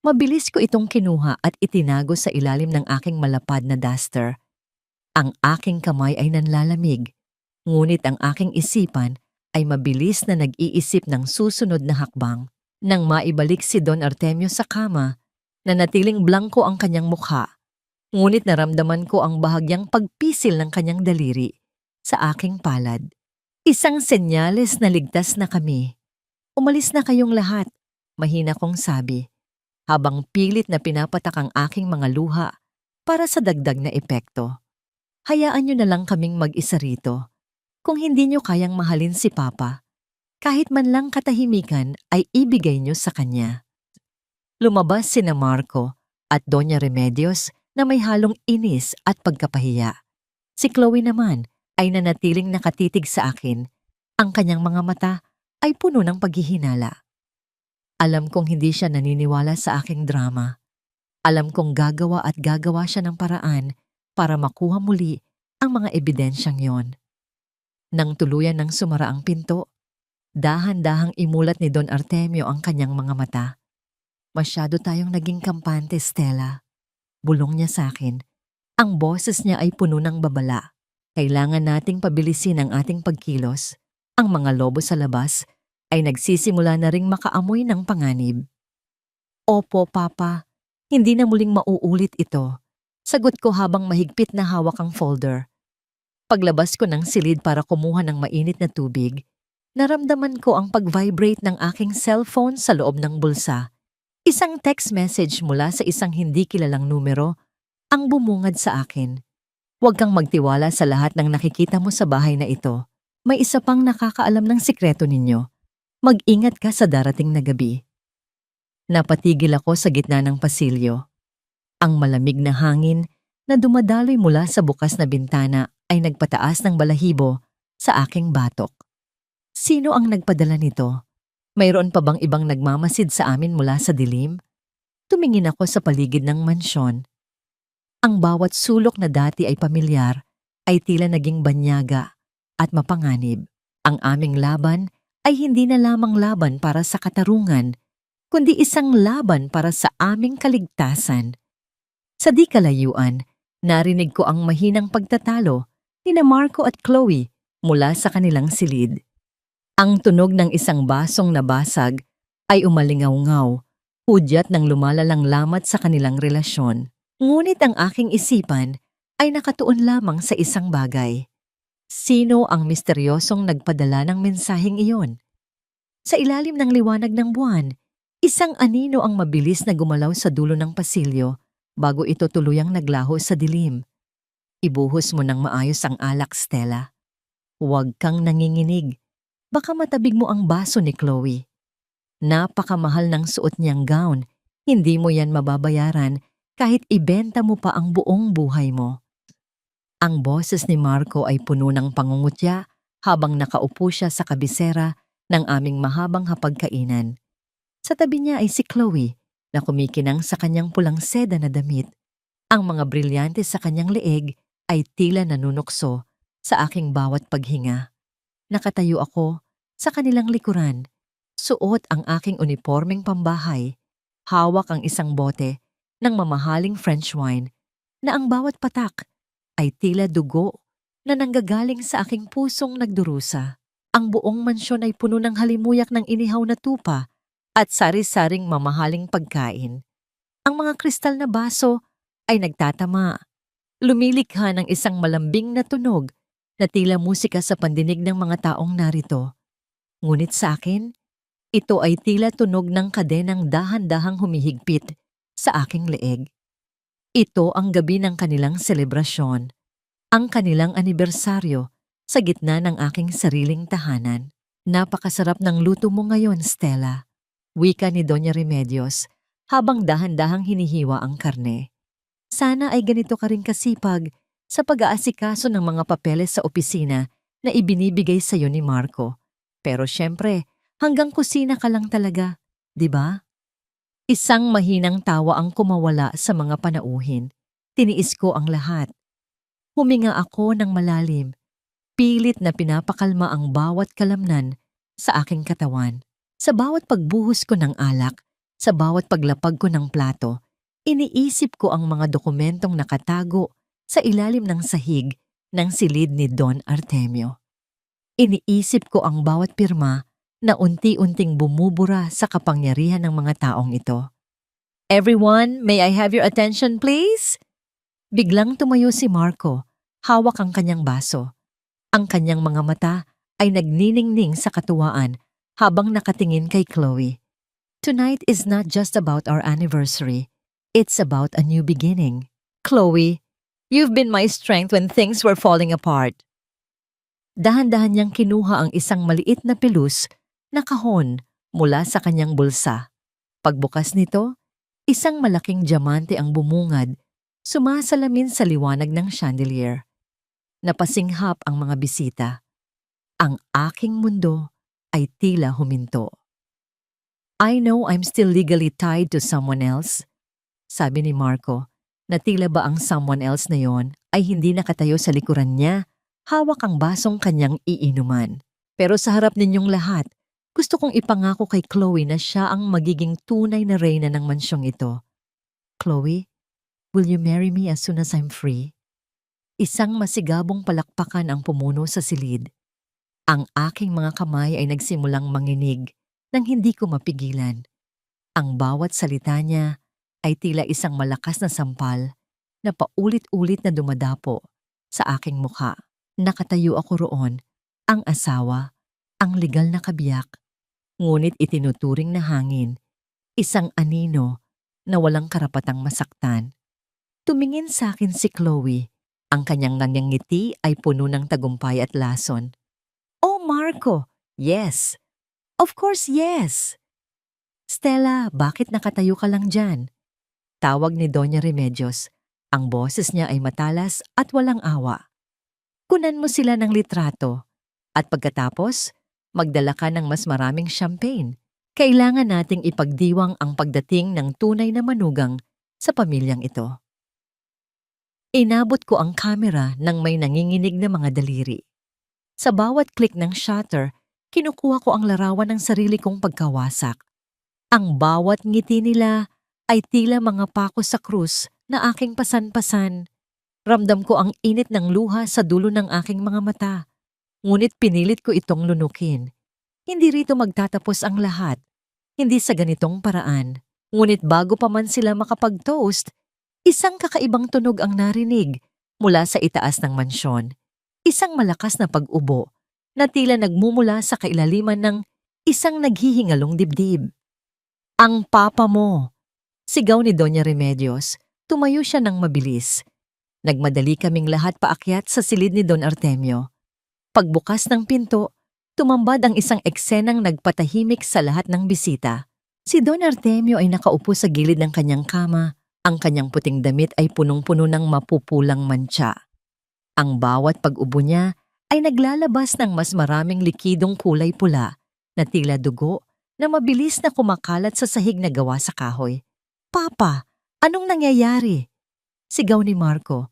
Mabilis ko itong kinuha at itinago sa ilalim ng aking malapad na duster. Ang aking kamay ay nanlalamig, ngunit ang aking isipan ay mabilis na nag-iisip ng susunod na hakbang. Nang maibalik si Don Artemio sa kama, nanatiling blangko ang kanyang mukha. Ngunit naramdaman ko ang bahagyang pagpisil ng kanyang daliri sa aking palad. Isang senyales na ligtas na kami. Umalis na kayong lahat, mahina kong sabi, habang pilit na pinapatak ang aking mga luha para sa dagdag na epekto. Hayaan niyo na lang kaming mag-isa rito. Kung hindi niyo kayang mahalin si Papa, kahit man lang katahimikan ay ibigay niyo sa kanya. Lumabas sina Marco at Doña Remedios na may halong inis at pagkapahiya. Si Chloe naman ay nanatiling nakatitig sa akin. Ang kanyang mga mata ay puno ng paghihinala. Alam kong hindi siya naniniwala sa aking drama. Alam kong gagawa at gagawa siya ng paraan para makuha muli ang mga ebidensyang yon. Nang tuluyan ng sumara ang pinto, dahan-dahang imulat ni Don Artemio ang kanyang mga mata. Masyado tayong naging kampante, Stella. Bulong niya sa akin. Ang boses niya ay puno ng babala. Kailangan nating pabilisin ang ating pagkilos. Ang mga lobo sa labas ay nagsisimula na ring makaamoy ng panganib. Opo, Papa. Hindi na muling mauulit ito. Sagot ko habang mahigpit na hawak ang folder. Paglabas ko ng silid para kumuha ng mainit na tubig, naramdaman ko ang pag-vibrate ng aking cellphone sa loob ng bulsa. Isang text message mula sa isang hindi kilalang numero ang bumungad sa akin. Huwag kang magtiwala sa lahat ng nakikita mo sa bahay na ito. May isa pang nakakaalam ng sikreto ninyo. Mag-ingat ka sa darating na gabi. Napatigil ako sa gitna ng pasilyo. Ang malamig na hangin na dumadaloy mula sa bukas na bintana ay nagpataas ng balahibo sa aking batok. Sino ang nagpadala nito? Mayroon pa bang ibang nagmamasid sa amin mula sa dilim? Tumingin ako sa paligid ng mansyon. Ang bawat sulok na dati ay pamilyar ay tila naging banyaga at mapanganib. Ang aming laban ay hindi na lamang laban para sa katarungan, kundi isang laban para sa aming kaligtasan. Sa di kalayuan, narinig ko ang mahinang pagtatalo ni Marco at Chloe mula sa kanilang silid. Ang tunog ng isang basong nabasag ay umalingaw-ngaw, hudyat ng lumalalang lamat sa kanilang relasyon. Ngunit ang aking isipan ay nakatuon lamang sa isang bagay. Sino ang misteryosong nagpadala ng mensaheng iyon? Sa ilalim ng liwanag ng buwan, isang anino ang mabilis na gumalaw sa dulo ng pasilyo bago ito tuluyang naglaho sa dilim. Ibuhos mo ng maayos ang alak, Stella. Huwag kang nanginginig. Baka matabig mo ang baso ni Chloe. Napakamahal ng suot niyang gown. Hindi mo yan mababayaran kahit ibenta mo pa ang buong buhay mo. Ang boses ni Marco ay puno ng pangungutya habang nakaupo siya sa kabisera ng aming mahabang hapagkainan. Sa tabi niya ay si Chloe na kumikinang sa kanyang pulang seda na damit. Ang mga brilyante sa kanyang leeg ay tila nanunukso sa aking bawat paghinga. Nakatayo ako sa kanilang likuran, suot ang aking unipormeng pambahay, hawak ang isang bote ng mamahaling French wine na ang bawat patak ay tila dugo na nanggagaling sa aking pusong nagdurusa. Ang buong mansyon ay puno ng halimuyak ng inihaw na tupa at sari-saring mamahaling pagkain. Ang mga kristal na baso ay nagtatama, lumilikha ng isang malambing na tunog na tila musika sa pandinig ng mga taong narito. Ngunit sa akin, ito ay tila tunog ng kadenang dahan-dahang humihigpit sa aking leeg. Ito ang gabi ng kanilang selebrasyon, ang kanilang anibersaryo sa gitna ng aking sariling tahanan. Napakasarap ng luto mo ngayon, Stella, wika ni Doña Remedios habang dahan-dahang hinihiwa ang karne. Sana ay ganito ka rin kasipag sa pag-aasikaso ng mga papeles sa opisina na ibinibigay sa iyo ni Marco. Pero syempre, hanggang kusina ka lang talaga, di ba? Isang mahinang tawa ang kumawala sa mga panauhin. Tiniis ko ang lahat. Huminga ako ng malalim, pilit na pinapakalma ang bawat kalamnan sa aking katawan. Sa bawat pagbuhos ko ng alak, sa bawat paglapag ko ng plato, iniisip ko ang mga dokumentong nakatago sa ilalim ng sahig ng silid ni Don Artemio. Iniisip ko ang bawat pirma na unti-unting bumubura sa kapangyarihan ng mga taong ito. Everyone, may I have your attention please? Biglang tumayo si Marco, hawak ang kanyang baso. Ang kanyang mga mata ay nagniningning sa katuwaan habang nakatingin kay Chloe. Tonight is not just about our anniversary. It's about a new beginning. Chloe, you've been my strength when things were falling apart. Dahan-dahan niyang kinuha ang isang maliit na pilus na kahon mula sa kanyang bulsa. Pagbukas nito, isang malaking diamante ang bumungad, sumasalamin sa liwanag ng chandelier. Napasinghap ang mga bisita. Ang aking mundo ay tila huminto. I know I'm still legally tied to someone else, sabi ni Marco, na tila ba ang someone else na yon ay hindi nakatayo sa likuran niya, hawak ang basong kanyang iinuman. Pero sa harap ninyong lahat, gusto kong ipangako kay Chloe na siya ang magiging tunay na reyna ng mansyong ito. Chloe, will you marry me as soon as I'm free? Isang masigabong palakpakan ang pumuno sa silid. Ang aking mga kamay ay nagsimulang manginig nang hindi ko mapigilan. Ang bawat salita niya ay tila isang malakas na sampal na paulit-ulit na dumadapo sa aking mukha. Nakatayo ako roon, ang asawa, ang legal na kabiyak, ngunit itinuturing na hangin, isang anino na walang karapatang masaktan. Tumingin sa akin si Chloe. Ang kanyang nganyang ngiti ay puno ng tagumpay at lason. Oh, Marco! Yes! Of course, yes! Stella, bakit nakatayo ka lang dyan? Tawag ni Doña Remedios. Ang boses niya ay matalas at walang awa. Kunan mo sila ng litrato. At pagkatapos, magdala ka ng mas maraming champagne. Kailangan nating ipagdiwang ang pagdating ng tunay na manugang sa pamilyang ito. Inabot ko ang kamera nang may nanginginig na mga daliri. Sa bawat click ng shutter, kinukuha ko ang larawan ng sarili kong pagkawasak. Ang bawat ngiti nila ay tila mga pako sa krus na aking pasan-pasan. Ramdam ko ang init ng luha sa dulo ng aking mga mata. Ngunit pinilit ko itong lunukin. Hindi rito magtatapos ang lahat. Hindi sa ganitong paraan. Ngunit bago pa man sila makapag-toast, isang kakaibang tunog ang narinig mula sa itaas ng mansyon. Isang malakas na pag-ubo na tila nagmumula sa kailaliman ng isang naghihingalong dibdib. Ang papa mo! Sigaw ni Doña Remedios. Tumayo siya ng mabilis. Nagmadali kaming lahat paakyat sa silid ni Don Artemio. Pagbukas ng pinto, tumambad ang isang eksenang nagpatahimik sa lahat ng bisita. Si Don Artemio ay nakaupo sa gilid ng kanyang kama. Ang kanyang puting damit ay punong-puno ng mapupulang mantsa. Ang bawat pag-ubo niya ay naglalabas ng mas maraming likidong kulay pula na tila dugo na mabilis na kumakalat sa sahig na gawa sa kahoy. Papa, anong nangyayari? Sigaw ni Marco.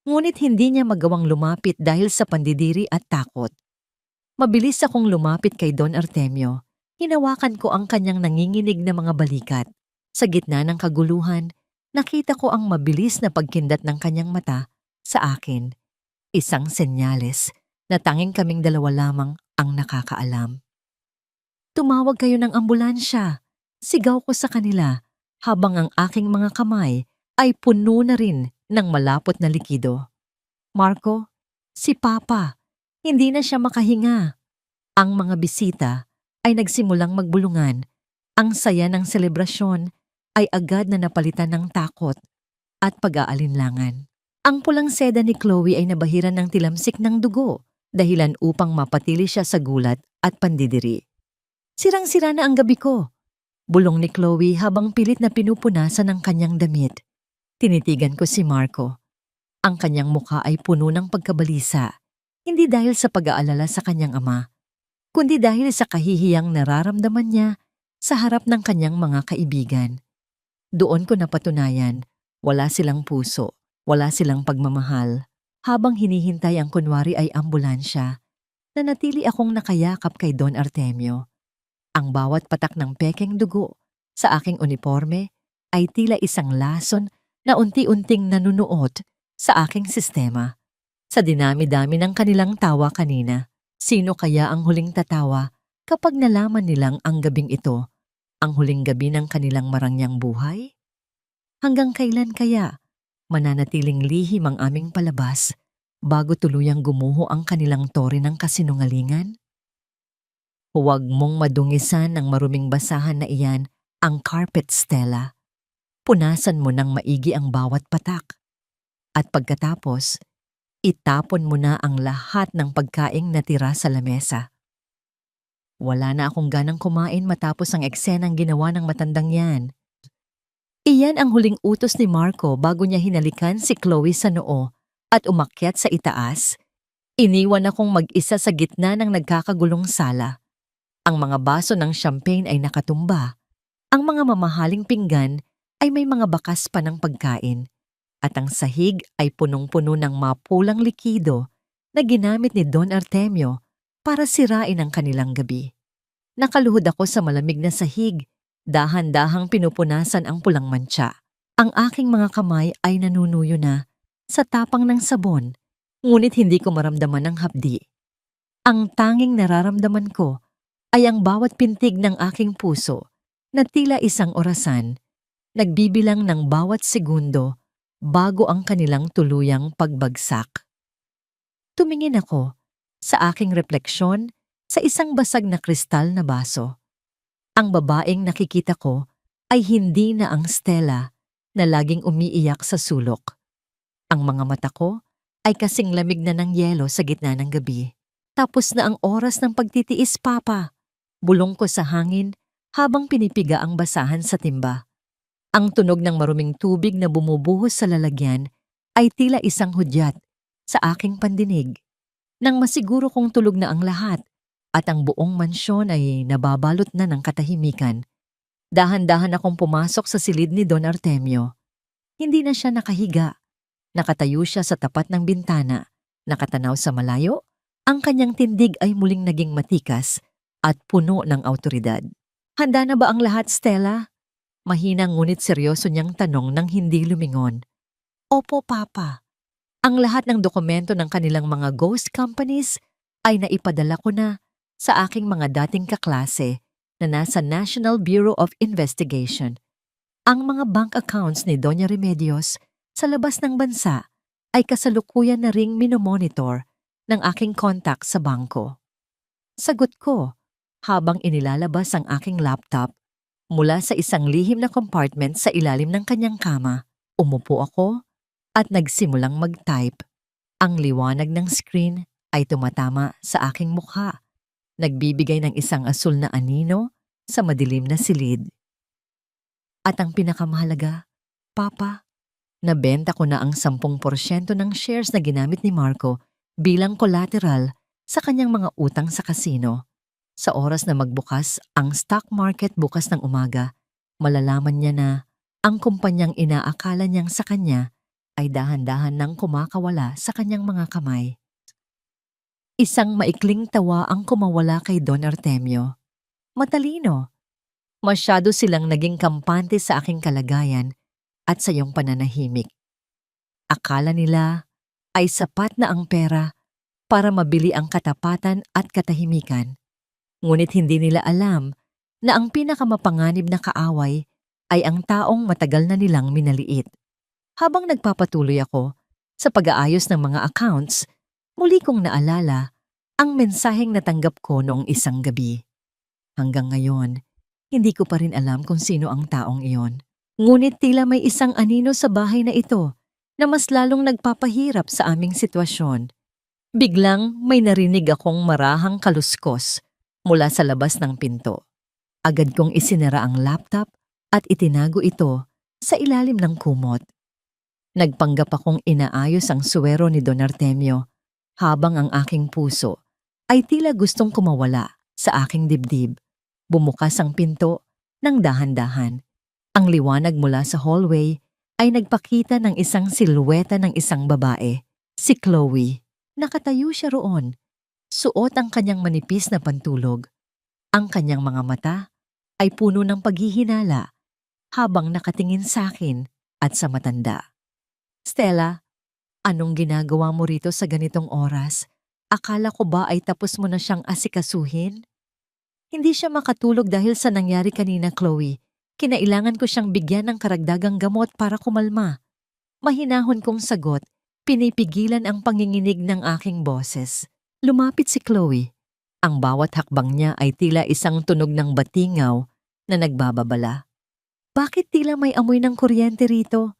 Ngunit hindi niya magawang lumapit dahil sa pandidiri at takot. Mabilis akong lumapit kay Don Artemio. Hinawakan ko ang kanyang nanginginig na mga balikat. Sa gitna ng kaguluhan, nakita ko ang mabilis na pagkindat ng kanyang mata sa akin. Isang senyales na tanging kaming dalawa lamang ang nakakaalam. Tumawag kayo ng ambulansya. Sigaw ko sa kanila habang ang aking mga kamay ay puno na rin ng malapot na likido. Marco, si Papa, hindi na siya makahinga. Ang mga bisita ay nagsimulang magbulungan. Ang saya ng selebrasyon ay agad na napalitan ng takot at pag-aalinlangan. Ang pulang seda ni Chloe ay nabahiran ng tilamsik ng dugo, dahilan upang mapatili siya sa gulat at pandidiri. Sirang-sira na ang gabi ko. Bulong ni Chloe habang pilit na pinupunasan ang kanyang damit. Tinitigan ko si Marco. Ang kanyang mukha ay puno ng pagkabalisa, hindi dahil sa pag-aalala sa kanyang ama, kundi dahil sa kahihiyang nararamdaman niya sa harap ng kanyang mga kaibigan. Doon ko napatunayan, wala silang puso, wala silang pagmamahal. Habang hinihintay ang kunwari ay ambulansya, nanatili akong nakayakap kay Don Artemio. Ang bawat patak ng pekeng dugo sa aking uniforme ay tila isang lason na unti-unting nanunuot sa aking sistema. Sa dinami-dami ng kanilang tawa kanina, sino kaya ang huling tatawa kapag nalaman nilang ang gabing ito, ang huling gabi ng kanilang marangyang buhay? Hanggang kailan kaya mananatiling lihim ang aming palabas bago tuluyang gumuho ang kanilang tore ng kasinungalingan? Huwag mong madungisan ng maruming basahan na iyan ang carpet, Stella. Punasan mo ng maigi ang bawat patak. At pagkatapos, itapon mo na ang lahat ng pagkaing natira sa lamesa. Wala na akong ganang kumain matapos ang eksenang ginawa ng matandang yan. Iyan ang huling utos ni Marco bago niya hinalikan si Chloe sa noo at umakyat sa itaas. Iniwan akong mag-isa sa gitna ng nagkakagulong sala. Ang mga baso ng champagne ay nakatumba. Ang mga mamahaling pinggan ay may mga bakas pa ng pagkain. At ang sahig ay punong-puno ng mapulang likido na ginamit ni Don Artemio para sirain ang kanilang gabi. Nakaluhod ako sa malamig na sahig, dahan-dahang pinupunasan ang pulang mantsa. Ang aking mga kamay ay nanunuyo na sa tapang ng sabon, ngunit hindi ko maramdaman ang hapdi. Ang tanging nararamdaman ko ay ang bawat pintig ng aking puso na tila isang orasan, nagbibilang ng bawat segundo bago ang kanilang tuluyang pagbagsak. Tumingin ako sa aking refleksyon sa isang basag na kristal na baso. Ang babaeng nakikita ko ay hindi na ang Stella na laging umiiyak sa sulok. Ang mga mata ko ay kasing lamig na ng yelo sa gitna ng gabi. Tapos na ang oras ng pagtitiis, Papa. Bulong ko sa hangin habang pinipiga ang basahan sa timba. Ang tunog ng maruming tubig na bumubuhos sa lalagyan ay tila isang hudyat sa aking pandinig. Nang masiguro kong tulog na ang lahat at ang buong mansyon ay nababalot na ng katahimikan, dahan-dahan akong pumasok sa silid ni Don Artemio. Hindi na siya nakahiga. Nakatayo siya sa tapat ng bintana, nakatanaw sa malayo. Ang kanyang tindig ay muling naging matikas at puno ng awtoridad. Handa na ba ang lahat, Stella? Mahinang ngunit seryoso niyang tanong nang hindi lumingon. Opo, Papa. Ang lahat ng dokumento ng kanilang mga ghost companies ay naipadala ko na sa aking mga dating kaklase na nasa National Bureau of Investigation. Ang mga bank accounts ni Doña Remedios sa labas ng bansa ay kasalukuyan na ring minomonitor ng aking contact sa bangko. Sagot ko habang inilalabas ang aking laptop mula sa isang lihim na compartment sa ilalim ng kanyang kama. Umupo ako at nagsimulang mag-type. Ang liwanag ng screen ay tumatama sa aking mukha, nagbibigay ng isang asul na anino sa madilim na silid. At ang pinakamahalaga, Papa, nabenta ko na ang 10% ng shares na ginamit ni Marco bilang collateral sa kanyang mga utang sa kasino. Sa oras na magbukas ang stock market bukas ng umaga, malalaman niya na ang kumpanyang inaakala niyang sa kanya ay dahan-dahan nang kumakawala sa kanyang mga kamay. Isang maikling tawa ang kumawala kay Don Artemio. Matalino. Masyado silang naging kampante sa aking kalagayan at sa iyong pananahimik. Akala nila ay sapat na ang pera para mabili ang katapatan at katahimikan. Ngunit hindi nila alam na ang pinakamapanganib na kaaway ay ang taong matagal na nilang minaliit. Habang nagpapatuloy ako sa pag-aayos ng mga accounts, muli kong naalala ang mensaheng natanggap ko noong isang gabi. Hanggang ngayon, hindi ko pa rin alam kung sino ang taong iyon. Ngunit tila may isang anino sa bahay na ito na mas lalong nagpapahirap sa aming sitwasyon. Biglang may narinig akong marahang kaluskos mula sa labas ng pinto. Agad kong isinara ang laptop at itinago ito sa ilalim ng kumot. Nagpanggap akong inaayos ang suwero ni Don Artemio habang ang aking puso ay tila gustong kumawala sa aking dibdib. Bumukas ang pinto ng dahan-dahan. Ang liwanag mula sa hallway ay nagpakita ng isang silhueta ng isang babae, si Chloe. Nakatayo siya roon. Suot ang kanyang manipis na pantulog. Ang kanyang mga mata ay puno ng paghihinala habang nakatingin sa akin at sa matanda. Stella, anong ginagawa mo rito sa ganitong oras? Akala ko ba ay tapos mo na siyang asikasuhin? Hindi siya makatulog dahil sa nangyari kanina, Chloe. Kinailangan ko siyang bigyan ng karagdagang gamot para kumalma. Mahinahon kong sagot, pinipigilan ang panginginig ng aking boses. Lumapit si Chloe. Ang bawat hakbang niya ay tila isang tunog ng batingaw na nagbababala. Bakit tila may amoy ng kuryente rito?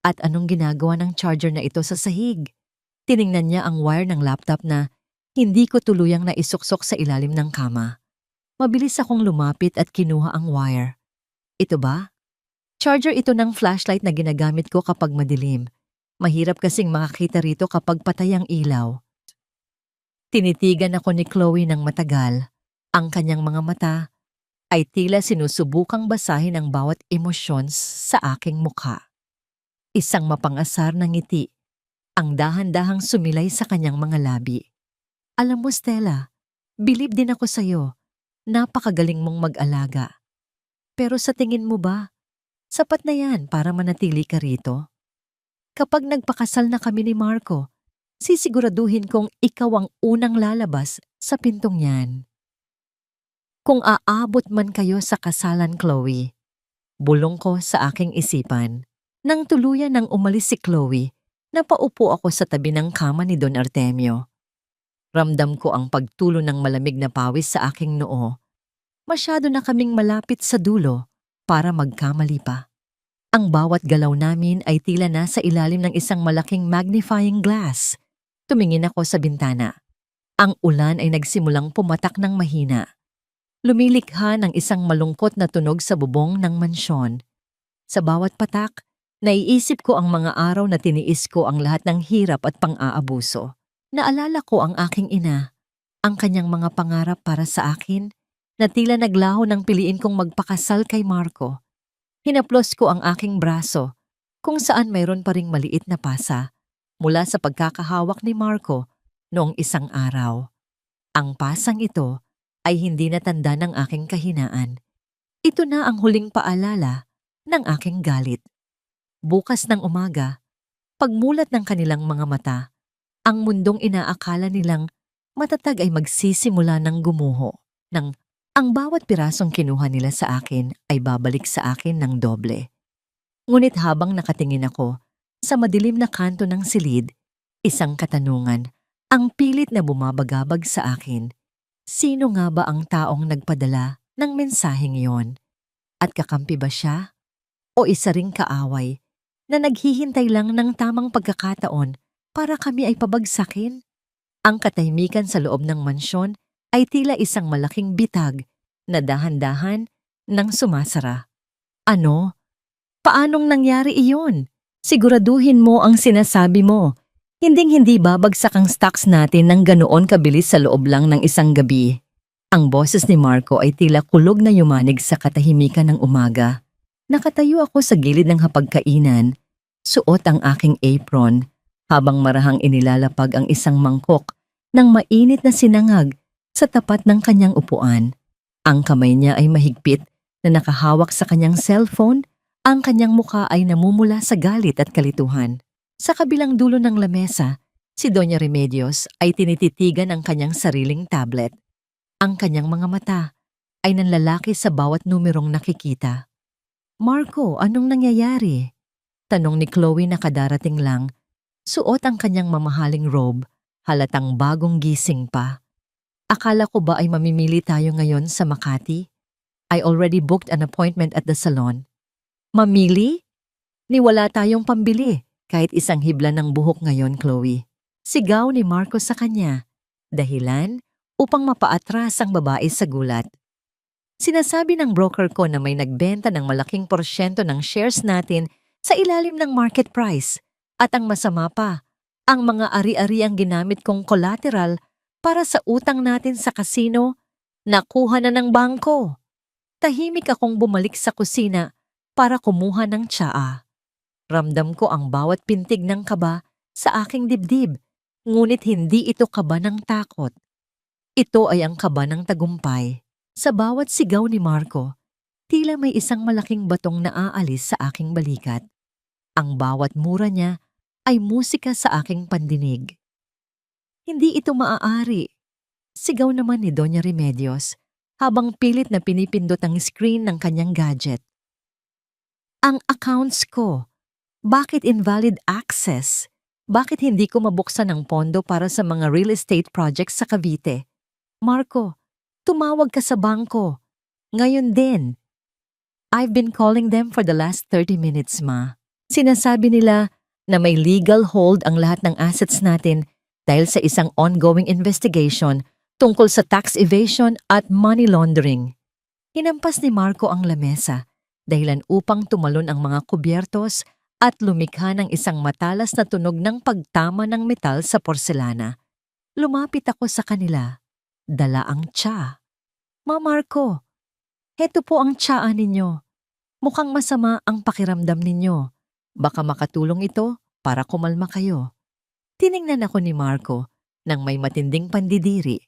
At anong ginagawa ng charger na ito sa sahig? Tiningnan niya ang wire ng laptop na hindi ko tuluyang naisuksok sa ilalim ng kama. Mabilis akong lumapit at kinuha ang wire. Ito ba? Charger ito ng flashlight na ginagamit ko kapag madilim. Mahirap kasing makakita rito kapag patay ang ilaw. Tinitigan ako ni Chloe ng matagal. Ang kanyang mga mata ay tila sinusubukang basahin ang bawat emosyon sa aking mukha. Isang mapangasar na ngiti ang dahan-dahang sumilay sa kanyang mga labi. Alam mo, Stella, bilib din ako sa'yo. Napakagaling mong mag-alaga. Pero sa tingin mo ba, sapat na yan para manatili ka rito? Kapag nagpakasal na kami ni Marco, sisiguraduhin kong ikaw ang unang lalabas sa pintong yan. Kung aabot man kayo sa kasalan, Chloe, bulong ko sa aking isipan. Nang tuluyan nang umalis si Chloe, napaupo ako sa tabi ng kama ni Don Artemio. Ramdam ko ang pagtulo ng malamig na pawis sa aking noo. Masyado na kaming malapit sa dulo para magkamali pa. Ang bawat galaw namin ay tila nasa ilalim ng isang malaking magnifying glass. Tumingin ako sa bintana. Ang ulan ay nagsimulang pumatak ng mahina. Lumilikha ng isang malungkot na tunog sa bubong ng mansyon. Sa bawat patak, naiisip ko ang mga araw na tiniis ko ang lahat ng hirap at pang-aabuso. Naalala ko ang aking ina, ang kanyang mga pangarap para sa akin, na tila naglaho nang piliin kong magpakasal kay Marco. Hinaplos ko ang aking braso, kung saan mayroon pa ring maliit na pasa, mula sa pagkakahawak ni Marco noong isang araw. Ang pasang ito ay hindi natanda ng aking kahinaan. Ito na ang huling paalala ng aking galit. Bukas ng umaga, pagmulat ng kanilang mga mata, ang mundong inaakala nilang matatag ay magsisimula ng gumuho, ng ang bawat pirasong kinuha nila sa akin ay babalik sa akin ng doble. Ngunit habang nakatingin ako sa madilim na kanto ng silid, isang katanungan ang pilit na bumabagabag sa akin. Sino nga ba ang taong nagpadala ng mensaheng iyon? At kakampi ba siya? O isa ring kaaway na naghihintay lang ng tamang pagkakataon para kami ay pabagsakin? Ang katahimikan sa loob ng mansyon ay tila isang malaking bitag na dahan-dahan nang sumasara. Ano? Paanong nangyari iyon? Siguraduhin mo ang sinasabi mo. Hinding-hindi babagsak ang stocks natin ng ganoon kabilis sa loob lang ng isang gabi. Ang boses ni Marco ay tila kulog na yumanig sa katahimikan ng umaga. Nakatayo ako sa gilid ng hapagkainan, Suot ang aking apron habang marahang inilalapag ang isang mangkok ng mainit na sinangag sa tapat ng kanyang upuan. Ang kamay niya ay mahigpit na nakahawak sa kanyang cellphone, ang kanyang muka ay namumula sa galit at kalituhan. Sa kabilang dulo ng lamesa, si Doña Remedios ay tinititigan ang kanyang sariling tablet. Ang kanyang mga mata ay nanlalaki sa bawat numerong nakikita. Marco, anong nangyayari? Tanong ni Chloe na kadarating lang. Suot ang kanyang mamahaling robe, halatang bagong gising pa. Akala ko ba ay mamimili tayo ngayon sa Makati? I already booked an appointment at the salon. Mamili? Ni wala tayong pambili, kahit isang hibla ng buhok ngayon, Chloe. Sigaw ni Marco sa kanya. Dahilan upang mapaatras ang babae sa gulat. Sinasabi ng broker ko na may nagbenta ng malaking porsyento ng shares natin sa ilalim ng market price. At ang masama pa, ang mga ari-ari ang ginamit kong collateral para sa utang natin sa kasino, nakuha na ng bangko. Tahimik akong bumalik sa kusina para kumuha ng tsaa. Ramdam ko ang bawat pintig ng kaba sa aking dibdib, ngunit hindi ito kaba ng takot. Ito ay ang kaba ng tagumpay. Sa bawat sigaw ni Marco, tila may isang malaking batong naaalis sa aking balikat. Ang bawat mura niya ay musika sa aking pandinig. Hindi ito maaari. Sigaw naman ni Doña Remedios habang pilit na pinipindot ang screen ng kanyang gadget. Ang accounts ko. Bakit invalid access? Bakit hindi ko mabuksan ang pondo para sa mga real estate projects sa Cavite? Marco, tumawag ka sa bangko. Ngayon din. I've been calling them for the last 30 minutes, ma. Sinasabi nila na may legal hold ang lahat ng assets natin dahil sa isang ongoing investigation tungkol sa tax evasion at money laundering. Hinampas ni Marco ang lamesa dahilan upang tumalon ang mga kubyertos at lumikha ng isang matalas na tunog ng pagtama ng metal sa porselana. Lumapit ako sa kanila. Dala ang tsa. Ma Marco, heto po ang tsaa ninyo. Mukhang masama ang pakiramdam ninyo. Baka makatulong ito para kumalma kayo. Tiningnan ako ni Marco nang may matinding pandidiri.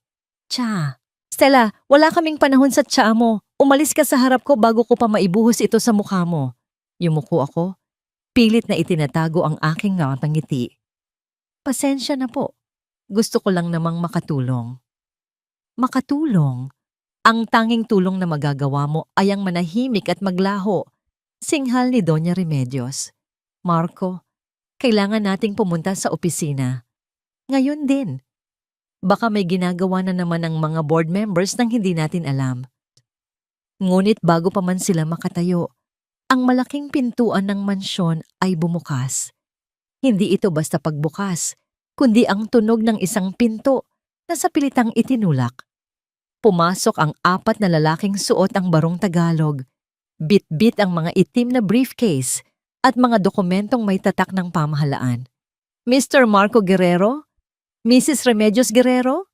Tsa, Stella, wala kaming panahon sa tsaa mo. Umalis ka sa harap ko bago ko pa maibuhos ito sa mukha mo. Yumuko ako. Pilit na itinatago ang aking ngiti. Pasensya na po. Gusto ko lang namang makatulong. Makatulong? Ang tanging tulong na magagawa mo ay ang manahimik at maglaho. Singhal ni Doña Remedios. Marco, kailangan nating pumunta sa opisina. Ngayon din. Baka may ginagawa na naman ang mga board members nang hindi natin alam. Ngunit bago pa man sila makatayo, ang malaking pintuan ng mansyon ay bumukas. Hindi ito basta pagbukas, kundi ang tunog ng isang pinto na sa pilitang itinulak. Pumasok ang 4 na lalaking suot ang barong Tagalog. Bit-bit ang mga itim na briefcase at mga dokumentong may tatak ng pamahalaan. Mr. Marco Guerrero? Mrs. Remedios Guerrero?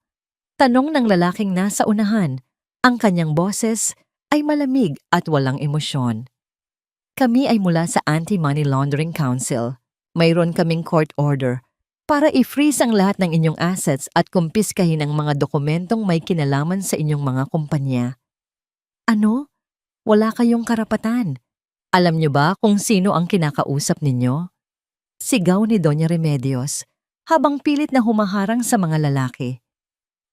Tanong ng lalaking nasa unahan. Ang kanyang boses ay malamig at walang emosyon. Kami ay mula sa Anti-Money Laundering Council. Mayroon kaming court order para i-freeze ang lahat ng inyong assets at kumpiskahin ang mga dokumentong may kinalaman sa inyong mga kumpanya. Ano? Wala kayong karapatan. Alam niyo ba kung sino ang kinakausap ninyo? Sigaw ni Doña Remedios habang pilit na humaharang sa mga lalaki.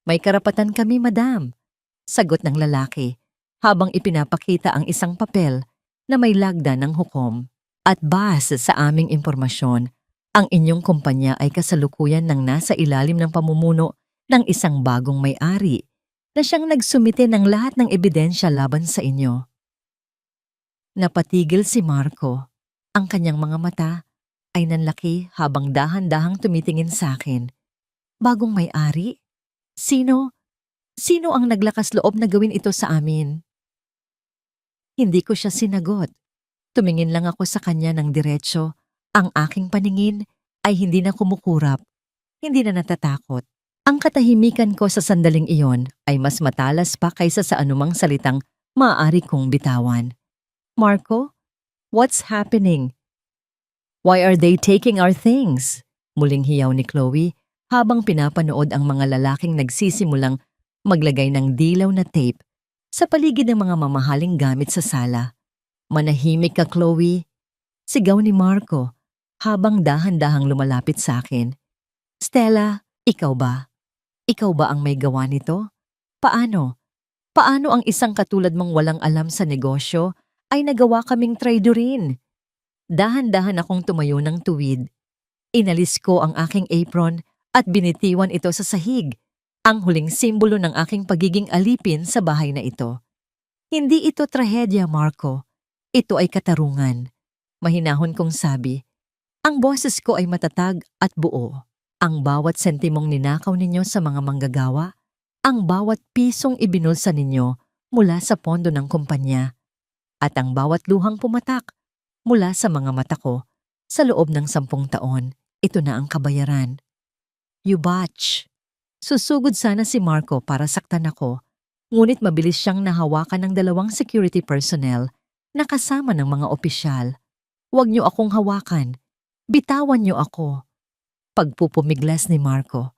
May karapatan kami, madam. Sagot ng lalaki habang ipinapakita ang isang papel na may lagda ng hukom. At base sa aming impormasyon, ang inyong kumpanya ay kasalukuyan ng nasa ilalim ng pamumuno ng isang bagong may-ari na siyang nagsumite ng lahat ng ebidensya laban sa inyo. Napatigil si Marco. Ang kanyang mga mata ay nanlaki habang dahan-dahang tumitingin sa akin. Bagong may-ari? Sino? Sino ang naglakas loob na gawin ito sa amin? Hindi ko siya sinagot. Tumingin lang ako sa kanya ng diretsyo. Ang aking paningin ay hindi na kumukurap, hindi na natatakot. Ang katahimikan ko sa sandaling iyon ay mas matalas pa kaysa sa anumang salitang maaari kong bitawan. Marco, what's happening? Why are they taking our things? Muling hiyaw ni Chloe habang pinapanood ang mga lalaking nagsisimulang maglagay ng dilaw na tape sa paligid ng mga mamahaling gamit sa sala. Manahimik ka, Chloe. Sigaw ni Marco habang dahan-dahang lumalapit sa akin. Stella, ikaw ba? Ikaw ba ang may gawa nito? Paano? Paano ang isang katulad mong walang alam sa negosyo ay nagawa kaming traidorin? Dahan-dahan akong tumayo ng tuwid. Inalis ko ang aking apron at binitiwan ito sa sahig, ang huling simbolo ng aking pagiging alipin sa bahay na ito. Hindi ito trahedya, Marco. Ito ay katarungan. Mahinahon kong sabi. Ang boses ko ay matatag at buo. Ang bawat sentimong ninakaw ninyo sa mga manggagawa, ang bawat pisong ibinulsa ninyo mula sa pondo ng kumpanya, at ang bawat luhang pumatak mula sa mga mata ko sa loob ng 10 taon, ito na ang kabayaran. You batch. Susugod sana si Marco para saktan ako, ngunit mabilis siyang nahawakan ng 2 security personnel na kasama ng mga opisyal. Huwag niyo akong hawakan. Bitawan niyo ako. Pagpupumiglas ni Marco,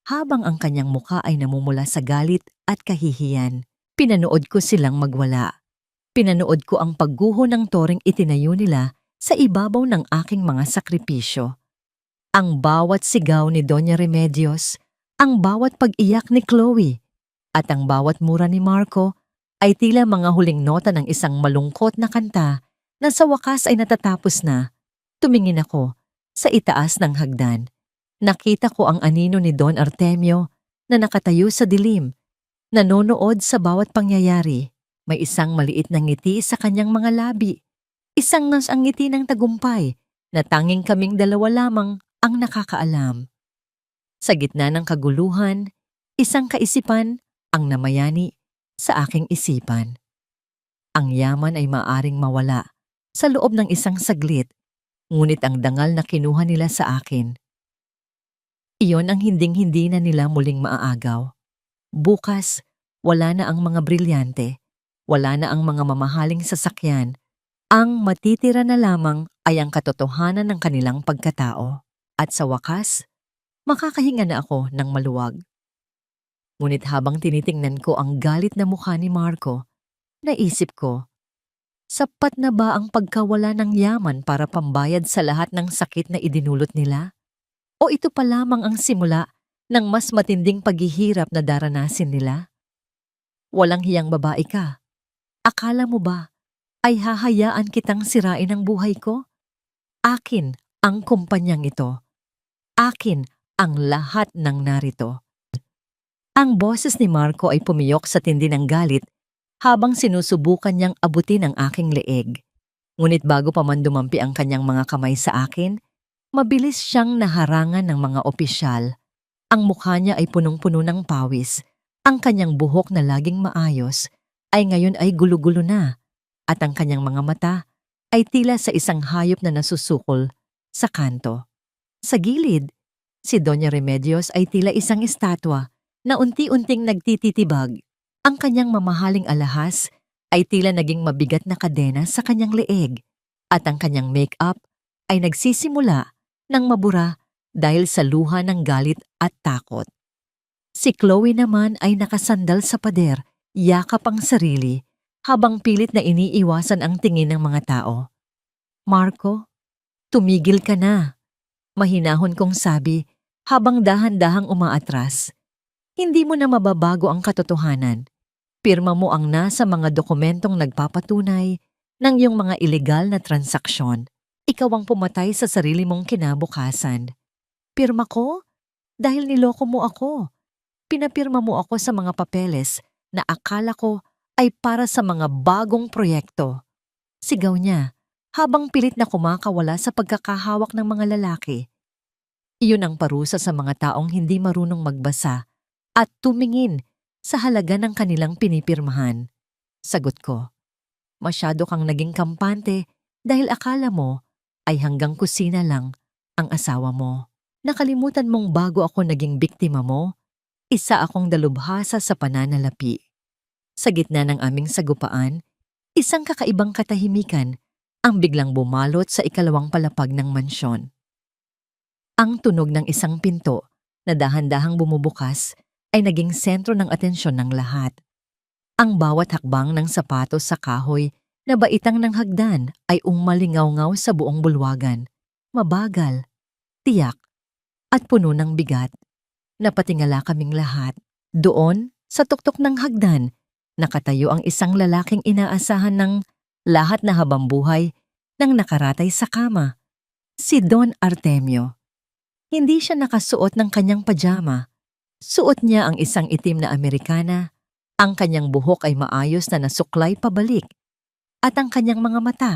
habang ang kanyang muka ay namumula sa galit at kahihiyan. Pinanood ko silang magwala. Pinanood ko ang pagguho ng toring itinayo nila sa ibabaw ng aking mga sakripisyo. Ang bawat sigaw ni Doña Remedios, ang bawat pag-iyak ni Chloe, at ang bawat mura ni Marco ay tila mga huling nota ng isang malungkot na kanta na sa wakas ay natatapos na. Tumingin ako sa itaas ng hagdan. Nakita ko ang anino ni Don Artemio na nakatayo sa dilim, nanonood sa bawat pangyayari. May isang maliit na ngiti sa kanyang mga labi. Isang ang ngiti ng tagumpay na tanging kaming 2 lamang ang nakakaalam. Sa gitna ng kaguluhan, isang kaisipan ang namayani sa aking isipan. Ang yaman ay maaring mawala sa loob ng isang saglit, ngunit ang dangal na kinuha nila sa akin, iyon ang hinding-hindi na nila muling maaagaw. Bukas, wala na ang mga brilyante, wala na ang mga mamahaling sasakyan. Ang matitira na lamang ay ang katotohanan ng kanilang pagkatao. At sa wakas, makakahinga na ako ng maluwag. Ngunit habang tinitingnan ko ang galit na mukha ni Marco, naisip ko, sapat na ba ang pagkawala ng yaman para pambayad sa lahat ng sakit na idinulot nila? O ito pa lamang ang simula ng mas matinding paghihirap na daranasin nila? Walang hiyang babae ka. Akala mo ba ay hahayaan kitang sirain ang buhay ko? Akin ang kumpanyang ito. Akin ang lahat ng narito. Ang boses ni Marco ay pumiyok sa tindi ng galit habang sinusubukan niyang abutin ang aking leeg. Ngunit bago pa man dumampi ang kanyang mga kamay sa akin, mabilis siyang naharangan ng mga opisyal. Ang mukha niya ay punong-puno ng pawis. Ang kanyang buhok na laging maayos ay ngayon ay gulo-gulo na, at ang kanyang mga mata ay tila sa isang hayop na nasusukol sa kanto. Sa gilid, si Doña Remedios ay tila isang estatwa na unti-unting nagtititibag. Ang kanyang mamahaling alahas ay tila naging mabigat na kadena sa kanyang leeg, at ang kanyang make-up ay nagsisimula nang mabura dahil sa luha ng galit at takot. Si Chloe naman ay nakasandal sa pader, yakap ang sarili, habang pilit na iniiwasan ang tingin ng mga tao. Marco, tumigil ka na. Mahinahon kong sabi habang dahan-dahang umaatras. Hindi mo na mababago ang katotohanan. Pirma mo ang nasa mga dokumentong nagpapatunay ng iyong mga ilegal na transaksyon. Ikaw ang pumatay sa sarili mong kinabukasan. Pirma ko? Dahil niloko mo ako. Pinapirma mo ako sa mga papeles na akala ko ay para sa mga bagong proyekto. Sigaw niya habang pilit na kumakawala sa pagkakahawak ng mga lalaki. Iyon ang parusa sa mga taong hindi marunong magbasa at tumingin sa halaga ng kanilang pinipirmahan. Sagot ko, masyado kang naging kampante dahil akala mo ay hanggang kusina lang ang asawa mo. Nakalimutan mong bago ako naging biktima mo, isa akong dalubhasa sa pananalapi. Sa gitna ng aming sagupaan, isang kakaibang katahimikan ang biglang bumalot sa ikalawang palapag ng mansyon. Ang tunog ng isang pinto na dahan-dahang bumubukas ay naging sentro ng atensyon ng lahat. Ang bawat hakbang ng sapatos sa kahoy na baitang ng hagdan ay umalingaw-ngaw sa buong bulwagan. Mabagal, tiyak, at puno ng bigat. Napatingala kaming lahat. Doon, sa tuktok ng hagdan, nakatayo ang isang lalaking inaasahan ng lahat na habambuhay nang nakaratay sa kama. Si Don Artemio. Hindi siya nakasuot ng kanyang pajama. Suot niya ang isang itim na Amerikana. Ang kanyang buhok ay maayos na nasuklay pabalik. At ang kanyang mga mata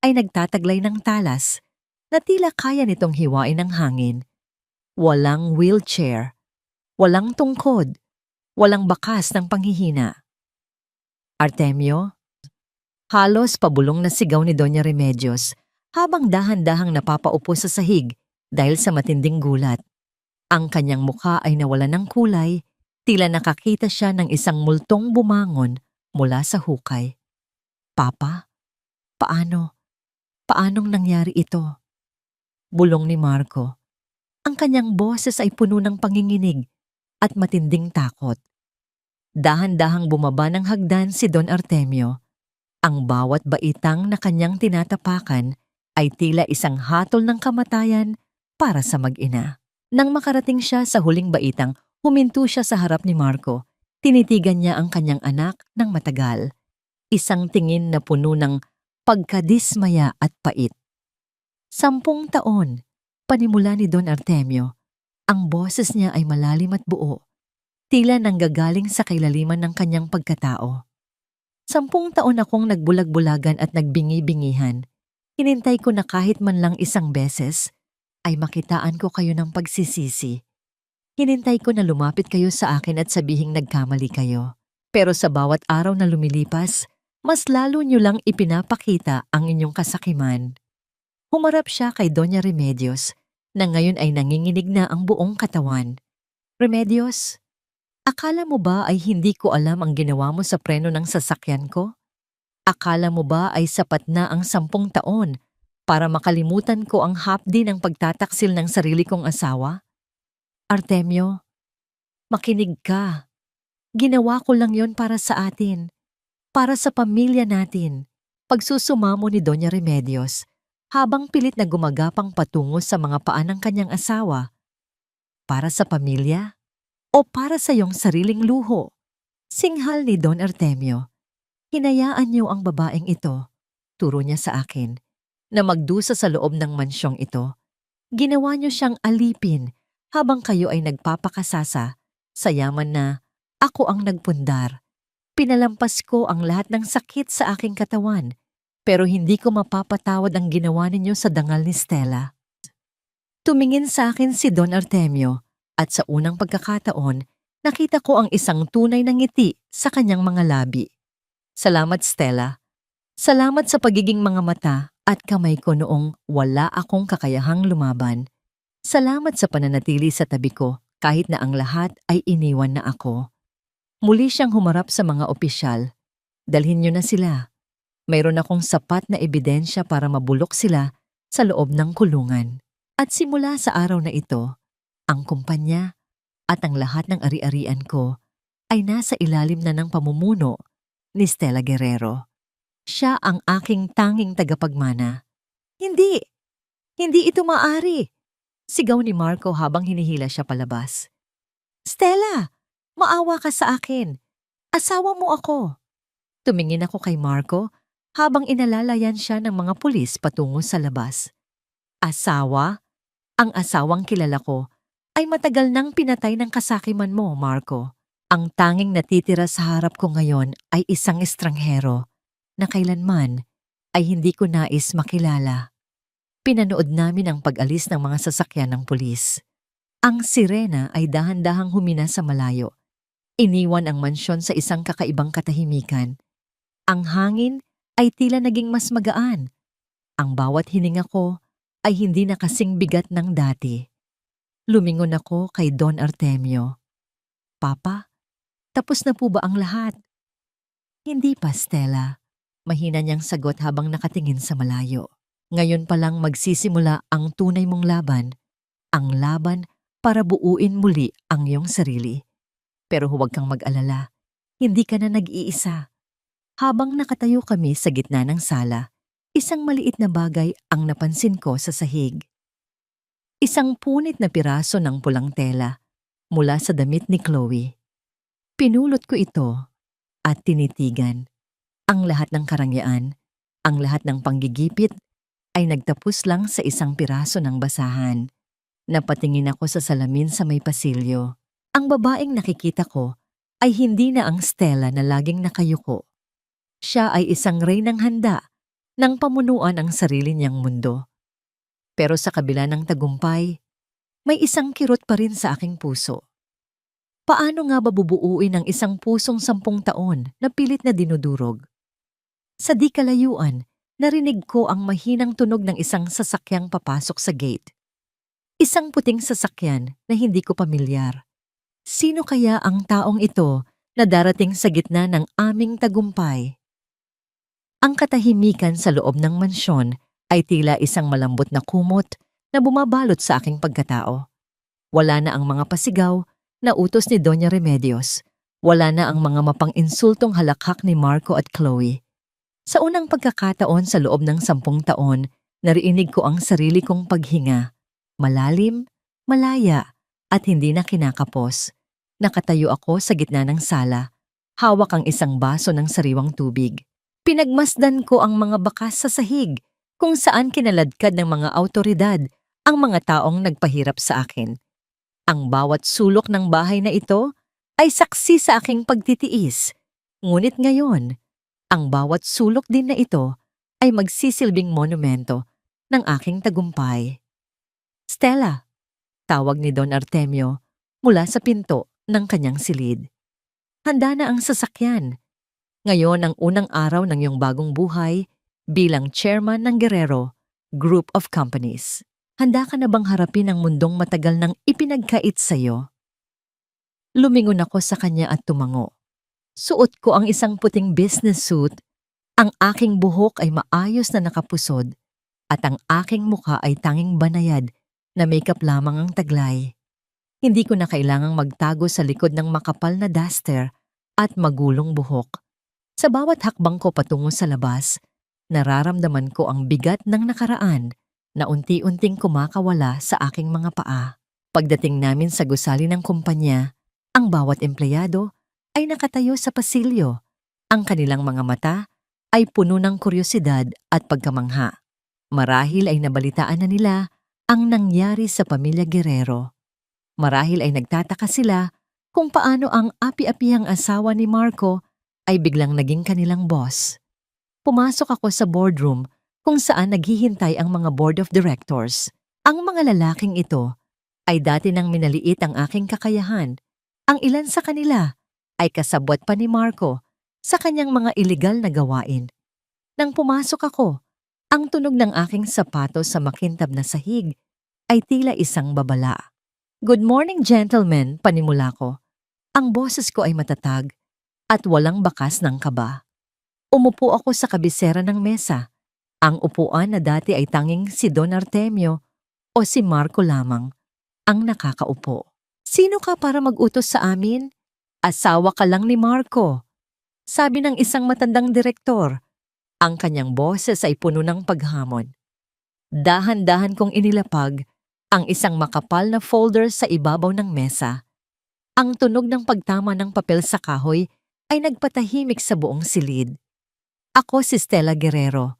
ay nagtataglay ng talas na tila kaya nitong hiwain ng hangin. Walang wheelchair. Walang tungkod. Walang bakas ng panghihina. Artemio? Halos pabulong na sigaw ni Doña Remedios habang dahan-dahang napapaupo sa sahig dahil sa matinding gulat. Ang kanyang mukha ay nawalan ng kulay, tila nakakita siya ng isang multong bumangon mula sa hukay. Papa, paano? Paanong nangyari ito? Bulong ni Marco. Ang kanyang boses ay puno ng panginginig at matinding takot. Dahan-dahang bumaba ng hagdan si Don Artemio. Ang bawat baitang na kanyang tinatapakan ay tila isang hatol ng kamatayan para sa mag-ina. Nang makarating siya sa huling baitang, huminto siya sa harap ni Marco. Tinitigan niya ang kanyang anak ng matagal. Isang tingin na puno ng pagkadismaya at pait. 10 taon, panimula ni Don Artemio. Ang boses niya ay malalim at buo. Tila nanggagaling sa kailaliman ng kanyang pagkatao. 10 taon akong nagbulag-bulagan at nagbingi-bingihan. Hinintay ko na kahit man lang isang beses ay makitaan ko kayo ng pagsisisi. Hinintay ko na lumapit kayo sa akin at sabihing nagkamali kayo. Pero sa bawat araw na lumilipas, mas lalo niyo lang ipinapakita ang inyong kasakiman. Humarap siya kay Doña Remedios na ngayon ay nanginginig na ang buong katawan. Remedios, akala mo ba ay hindi ko alam ang ginawa mo sa preno ng sasakyan ko? Akala mo ba ay sapat na ang 10 taon para makalimutan ko ang hapdi ng pagtataksil ng sarili kong asawa? Artemio, makinig ka. Ginawa ko lang yon para sa atin, para sa pamilya natin. Pagsusumamo ni Doña Remedios habang pilit na gumagapang patungo sa mga paa ng kanyang asawa. Para sa pamilya? O para sa iyong sariling luho? Singhal ni Don Artemio. Hinayaan niyo ang babaeng ito, turo niya sa akin, na magdusa sa loob ng mansyong ito. Ginawa niyo siyang alipin habang kayo ay nagpapakasasa sa yaman na ako ang nagpundar. Pinalampas ko ang lahat ng sakit sa aking katawan, pero hindi ko mapapatawad ang ginawa ninyo sa dangal ni Stella. Tumingin sa akin si Don Artemio at sa unang pagkakataon, nakita ko ang isang tunay na ngiti sa kanyang mga labi. Salamat, Stella. Salamat sa pagiging mga mata at kamay ko noong wala akong kakayahang lumaban. Salamat sa pananatili sa tabi ko kahit na ang lahat ay iniwan na ako. Muli siyang humarap sa mga opisyal. Dalhin niyo na sila. Mayroon akong sapat na ebidensya para mabulok sila sa loob ng kulungan. At simula sa araw na ito, ang kumpanya at ang lahat ng ari-arian ko ay nasa ilalim na ng pamumuno ni Stella Guerrero. Siya ang aking tanging tagapagmana. Hindi! Hindi ito maaari! Sigaw ni Marco habang hinihila siya palabas. Stella! Maawa ka sa akin! Asawa mo ako! Tumingin ako kay Marco habang inalalayan siya ng mga pulis patungo sa labas. Asawa? Ang asawang kilala ko ay matagal nang pinatay ng kasakiman mo, Marco. Ang tanging natitira sa harap ko ngayon ay isang estranghero na kailanman ay hindi ko nais makilala. Pinanood namin ang pag-alis ng mga sasakyan ng pulis. Ang sirena ay dahan-dahang humina sa malayo. Iniwan ang mansyon sa isang kakaibang katahimikan. Ang hangin ay tila naging mas magaan. Ang bawat hininga ko ay hindi na kasing bigat ng dati. Lumingon ako kay Don Artemio. Papa, tapos na po ba ang lahat? Hindi pa, Stella. Mahina niyang sagot habang nakatingin sa malayo. Ngayon pa lang magsisimula ang tunay mong laban, ang laban para buuin muli ang iyong sarili. Pero huwag kang mag-alala, hindi ka na nag-iisa. Habang nakatayo kami sa gitna ng sala, isang maliit na bagay ang napansin ko sa sahig. Isang punit na piraso ng pulang tela mula sa damit ni Chloe. Pinulot ko ito at tinitigan. Ang lahat ng karangyaan, ang lahat ng panggigipit ay nagtapos lang sa isang piraso ng basahan. Napatingin ako sa salamin sa may pasilyo. Ang babaeng nakikita ko ay hindi na ang Stella na laging nakayuko. Siya ay isang reynang handa nang pamunuan ang sarili niyang mundo. Pero sa kabila ng tagumpay, may isang kirot pa rin sa aking puso. Paano nga ba bubuuin ang isang pusong 10 taon na pilit na dinudurog? Sa di kalayuan, narinig ko ang mahinang tunog ng isang sasakyang papasok sa gate. Isang puting sasakyan na hindi ko pamilyar. Sino kaya ang taong ito na darating sa gitna ng aming tagumpay? Ang katahimikan sa loob ng mansyon ay tila isang malambot na kumot na bumabalot sa aking pagkatao. Wala na ang mga pasigaw na utos ni Doña Remedios. Wala na ang mga mapang-insultong halakhak ni Marco at Chloe. Sa unang pagkakataon sa loob ng 10 taon, narinig ko ang sarili kong paghinga. Malalim, malaya, at hindi na kinakapos. Nakatayo ako sa gitna ng sala, hawak ang isang baso ng sariwang tubig. Pinagmasdan ko ang mga bakas sa sahig, kung saan kinaladkad ng mga awtoridad ang mga taong nagpahirap sa akin. Ang bawat sulok ng bahay na ito ay saksi sa aking pagtitiis. Ngunit ngayon, ang bawat sulok din na ito ay magsisilbing monumento ng aking tagumpay. Stella, tawag ni Don Artemio mula sa pinto ng kanyang silid. Handa na ang sasakyan. Ngayon ang unang araw ng iyong bagong buhay bilang chairman ng Guerrero Group of Companies. Handa ka na bang harapin ang mundong matagal nang ipinagkait sa iyo? Lumingon ako sa kanya at tumango. Suot ko ang isang puting business suit, ang aking buhok ay maayos na nakapusod, at ang aking mukha ay tanging banayad na makeup lamang ang taglay. Hindi ko na kailangang magtago sa likod ng makapal na duster at magulong buhok. Sa bawat hakbang ko patungo sa labas, nararamdaman ko ang bigat ng nakaraan na unti-unting kumakawala sa aking mga paa. Pagdating namin sa gusali ng kumpanya, ang bawat empleyado ay nakatayo sa pasilyo. Ang kanilang mga mata ay puno ng kuryosidad at pagkamangha. Marahil ay nabalitaan na nila ang nangyari sa pamilya Guerrero. Marahil ay nagtataka sila kung paano ang api-apihang asawa ni Marco ay biglang naging kanilang boss. Pumasok ako sa boardroom kung saan naghihintay ang mga board of directors. Ang mga lalaking ito ay dati nang minaliit ang aking kakayahan. Ang ilan sa kanila ay kasabwat pa ni Marco sa kanyang mga ilegal na gawain. Nang pumasok ako, ang tunog ng aking sapatos sa makintab na sahig ay tila isang babala. "Good morning, gentlemen," panimula ko. Ang boses ko ay matatag at walang bakas ng kaba. Umupo ako sa kabisera ng mesa. Ang upuan na dati ay tanging si Don Artemio o si Marco lamang ang nakakaupo. "Sino ka para mag-utos sa amin? Asawa ka lang ni Marco," sabi ng isang matandang direktor. Ang kanyang boses ay puno ng paghamon. Dahan-dahan kong inilapag ang isang makapal na folder sa ibabaw ng mesa. Ang tunog ng pagtama ng papel sa kahoy ay nagpatahimik sa buong silid. Ako si Stella Guerrero.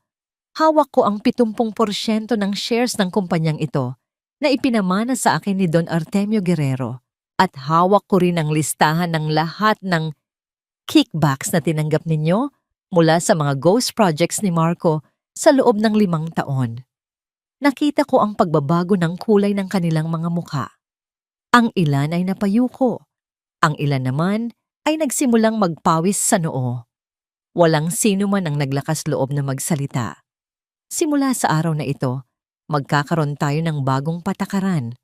Hawak ko ang 70% ng shares ng kumpanyang ito na ipinamana sa akin ni Don Artemio Guerrero. At hawak ko rin ang listahan ng lahat ng kickbacks na tinanggap ninyo mula sa mga ghost projects ni Marco sa loob ng 5 taon. Nakita ko ang pagbabago ng kulay ng kanilang mga mukha. Ang ilan ay napayuko. Ang ilan naman ay nagsimulang magpawis sa noo. Walang sino man ang naglakas loob na magsalita. Simula sa araw na ito, magkakaroon tayo ng bagong patakaran.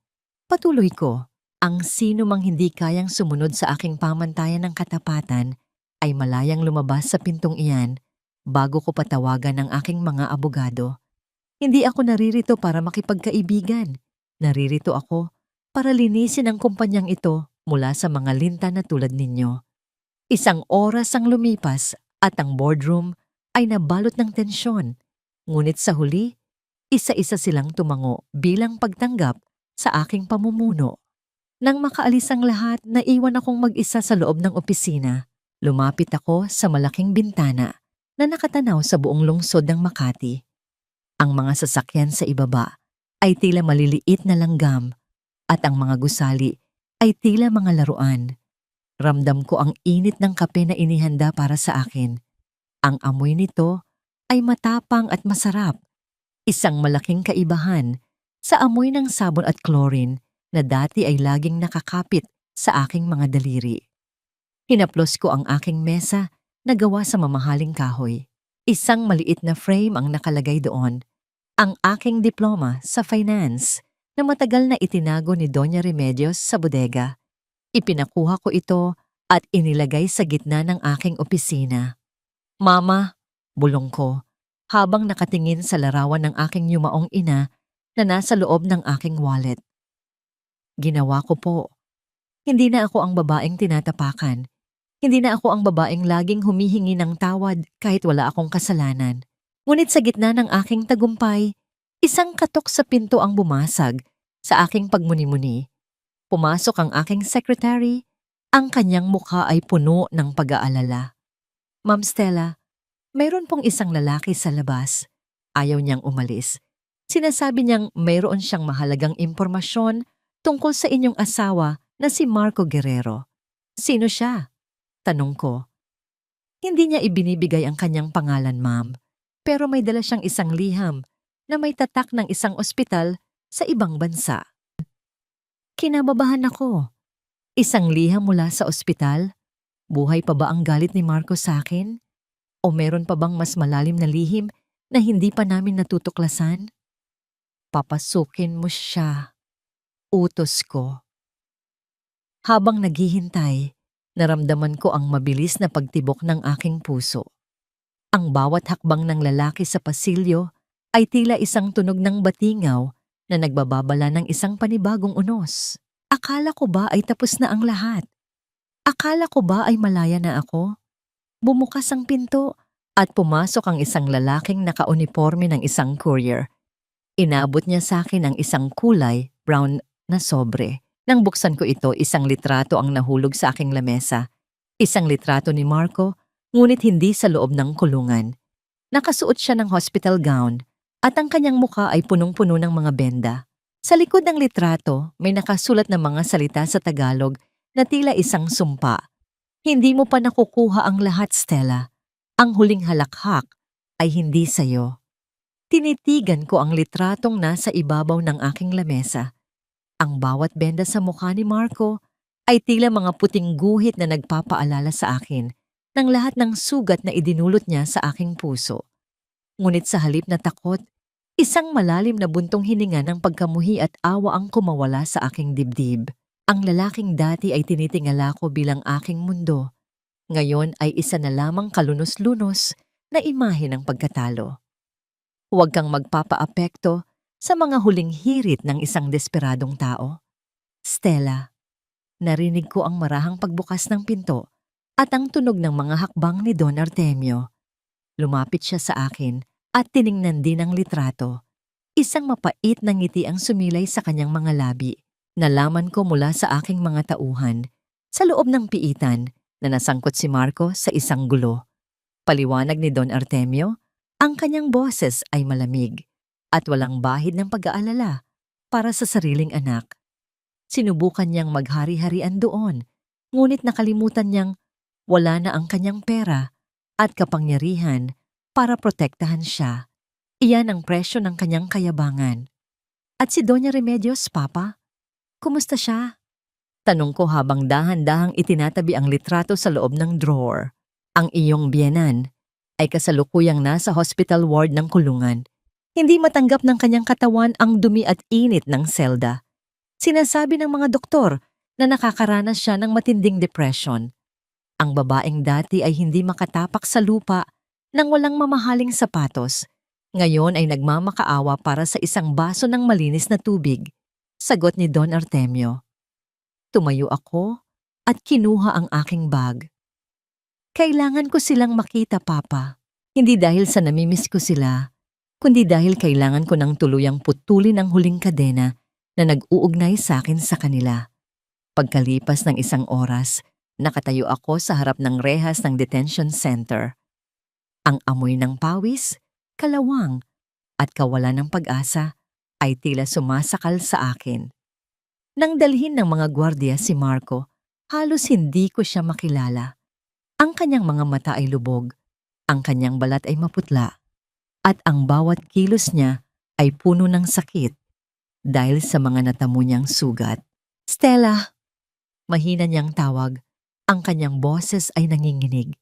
Patuloy ko. Ang sino mang hindi kayang sumunod sa aking pamantayan ng katapatan ay malayang lumabas sa pintong iyan bago ko patawagan ang aking mga abogado. Hindi ako naririto para makipagkaibigan. Naririto ako para linisin ang kumpanyang ito mula sa mga linta na tulad ninyo. Isang oras ang lumipas at ang boardroom ay nabalot ng tensyon. Ngunit sa huli, isa-isa silang tumango bilang pagtanggap sa aking pamumuno. Nang makaalis ang lahat, naiwan akong mag-isa sa loob ng opisina. Lumapit ako sa malaking bintana na nakatanaw sa buong lungsod ng Makati. Ang mga sasakyan sa ibaba ay tila maliliit na langgam at ang mga gusali ay tila mga laruan. Ramdam ko ang init ng kape na inihanda para sa akin. Ang amoy nito ay matapang at masarap. Isang malaking kaibahan sa amoy ng sabon at chlorine na dati ay laging nakakapit sa aking mga daliri. Hinaplos ko ang aking mesa na gawa sa mamahaling kahoy. Isang maliit na frame ang nakalagay doon. Ang aking diploma sa finance na matagal na itinago ni Doña Remedios sa bodega. Ipinakuha ko ito at inilagay sa gitna ng aking opisina. Mama, bulong ko, habang nakatingin sa larawan ng aking yumaong ina na nasa loob ng aking wallet. Ginawa ko po. Hindi na ako ang babaeng tinatapakan. Hindi na ako ang babaeng laging humihingi ng tawad kahit wala akong kasalanan. Ngunit sa gitna ng aking tagumpay, isang katok sa pinto ang bumasag sa aking pagmuni-muni. Pumasok ang aking secretary, ang kanyang mukha ay puno ng pag-aalala. Ma'am Stella, mayroon pong isang lalaki sa labas. Ayaw niyang umalis. Sinasabi niyang mayroon siyang mahalagang impormasyon tungkol sa inyong asawa na si Marco Guerrero. Sino siya? Tanong ko. Hindi niya ibinibigay ang kanyang pangalan, ma'am. Pero may dala siyang isang liham na may tatak ng isang ospital sa ibang bansa. Kinababahan ako. Isang liham mula sa ospital? Buhay pa ba ang galit ni Marco sa akin? O meron pa bang mas malalim na lihim na hindi pa namin natutuklasan? Papasukin mo siya. Utos ko. Habang naghihintay, naramdaman ko ang mabilis na pagtibok ng aking puso. Ang bawat hakbang ng lalaki sa pasilyo ay tila isang tunog ng batingaw na nagbababala ng isang panibagong unos. Akala ko ba ay tapos na ang lahat? Akala ko ba ay malaya na ako? Bumukas ang pinto at pumasok ang isang lalaking nakauniforme ng isang courier. Inabot niya sa akin ang isang kulay, brown na sobre. Nang buksan ko ito, isang litrato ang nahulog sa aking lamesa. Isang litrato ni Marco, ngunit hindi sa loob ng kulungan. Nakasuot siya ng hospital gown at ang kanyang mukha ay punong-puno ng mga benda. Sa likod ng litrato, may nakasulat na mga salita sa Tagalog na tila isang sumpa. Hindi mo pa nakukuha ang lahat, Stella. Ang huling halakhak ay hindi sa'yo. Tinitigan ko ang litratong nasa ibabaw ng aking lamesa. Ang bawat benda sa mukha ni Marco ay tila mga puting guhit na nagpapaalala sa akin ng lahat ng sugat na idinulot niya sa aking puso. Ngunit sa halip na takot, isang malalim na buntong hininga ng pagkamuhi at awa ang kumawala sa aking dibdib. Ang lalaking dati ay tinitingala ko bilang aking mundo. Ngayon ay isa na lamang kalunos-lunos na imahe ng pagkatalo. Huwag kang magpapaapekto sa mga huling hirit ng isang desperadong tao. Stella, narinig ko ang marahang pagbukas ng pinto at ang tunog ng mga hakbang ni Don Artemio. Lumapit siya sa akin at tiningnan din ang litrato. Isang mapait na ngiti ang sumilay sa kanyang mga labi. Nalaman ko mula sa aking mga tauhan, sa loob ng piitan, na nasangkot si Marco sa isang gulo. Paliwanag ni Don Artemio, ang kanyang boses ay malamig at walang bahid ng pag-aalala para sa sariling anak. Sinubukan niyang maghari-harian doon, ngunit nakalimutan niyang wala na ang kanyang pera at kapangyarihan para protektahan siya. Iyan ang presyo ng kanyang kayabangan. At si Doña Remedios, Papa? Kumusta siya? Tanong ko habang dahan-dahang itinatabi ang litrato sa loob ng drawer. Ang iyong biyenan ay kasalukuyang nasa hospital ward ng kulungan. Hindi matanggap ng kanyang katawan ang dumi at init ng selda. Sinasabi ng mga doktor na nakakaranas siya ng matinding depression. Ang babaeng dati ay hindi makatapak sa lupa ng walang mamahaling sapatos. Ngayon ay nagmamakaawa para sa isang baso ng malinis na tubig. Sagot ni Don Artemio. Tumayo ako at kinuha ang aking bag. Kailangan ko silang makita, Papa. Hindi dahil sa namimiss ko sila, kundi dahil kailangan ko ng tuluyang putulin ang huling kadena na nag-uugnay sa akin sa kanila. Pagkalipas ng isang oras, nakatayo ako sa harap ng rehas ng detention center. Ang amoy ng pawis, kalawang, at kawalan ng pag-asa ay tila sumasakal sa akin. Nang dalhin ng mga gwardiya si Marco, halos hindi ko siya makilala. Ang kanyang mga mata ay lubog, ang kanyang balat ay maputla, at ang bawat kilos niya ay puno ng sakit dahil sa mga natamo niyang sugat. Stella! Mahina niyang tawag, ang kanyang boses ay nanginginig.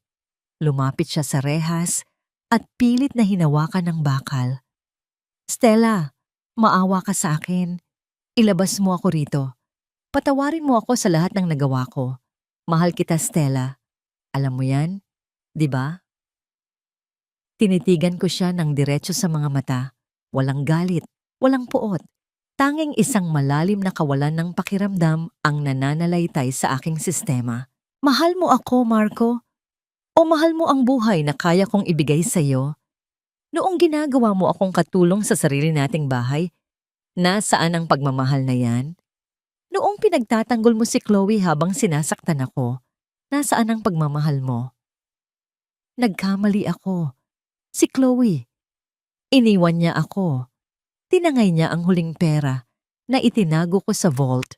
Lumapit siya sa rehas at pilit na hinawakan ng bakal. Stella, maawa ka sa akin. Ilabas mo ako rito. Patawarin mo ako sa lahat ng nagawa ko. Mahal kita, Stella. Alam mo yan, di ba? Tinitigan ko siya ng diretso sa mga mata. Walang galit, walang puot. Tanging isang malalim na kawalan ng pakiramdam ang nananalaytay sa aking sistema. Mahal mo ako, Marco? O mahal mo ang buhay na kaya kong ibigay sa iyo? Noong ginagawa mo akong katulong sa sarili nating bahay, nasaan ang pagmamahal na yan? Noong pinagtatanggol mo si Chloe habang sinasaktan ako, nasaan ang pagmamahal mo? Nagkamali ako. Si Chloe. Iniwan niya ako. Tinangay niya ang huling pera na itinago ko sa vault.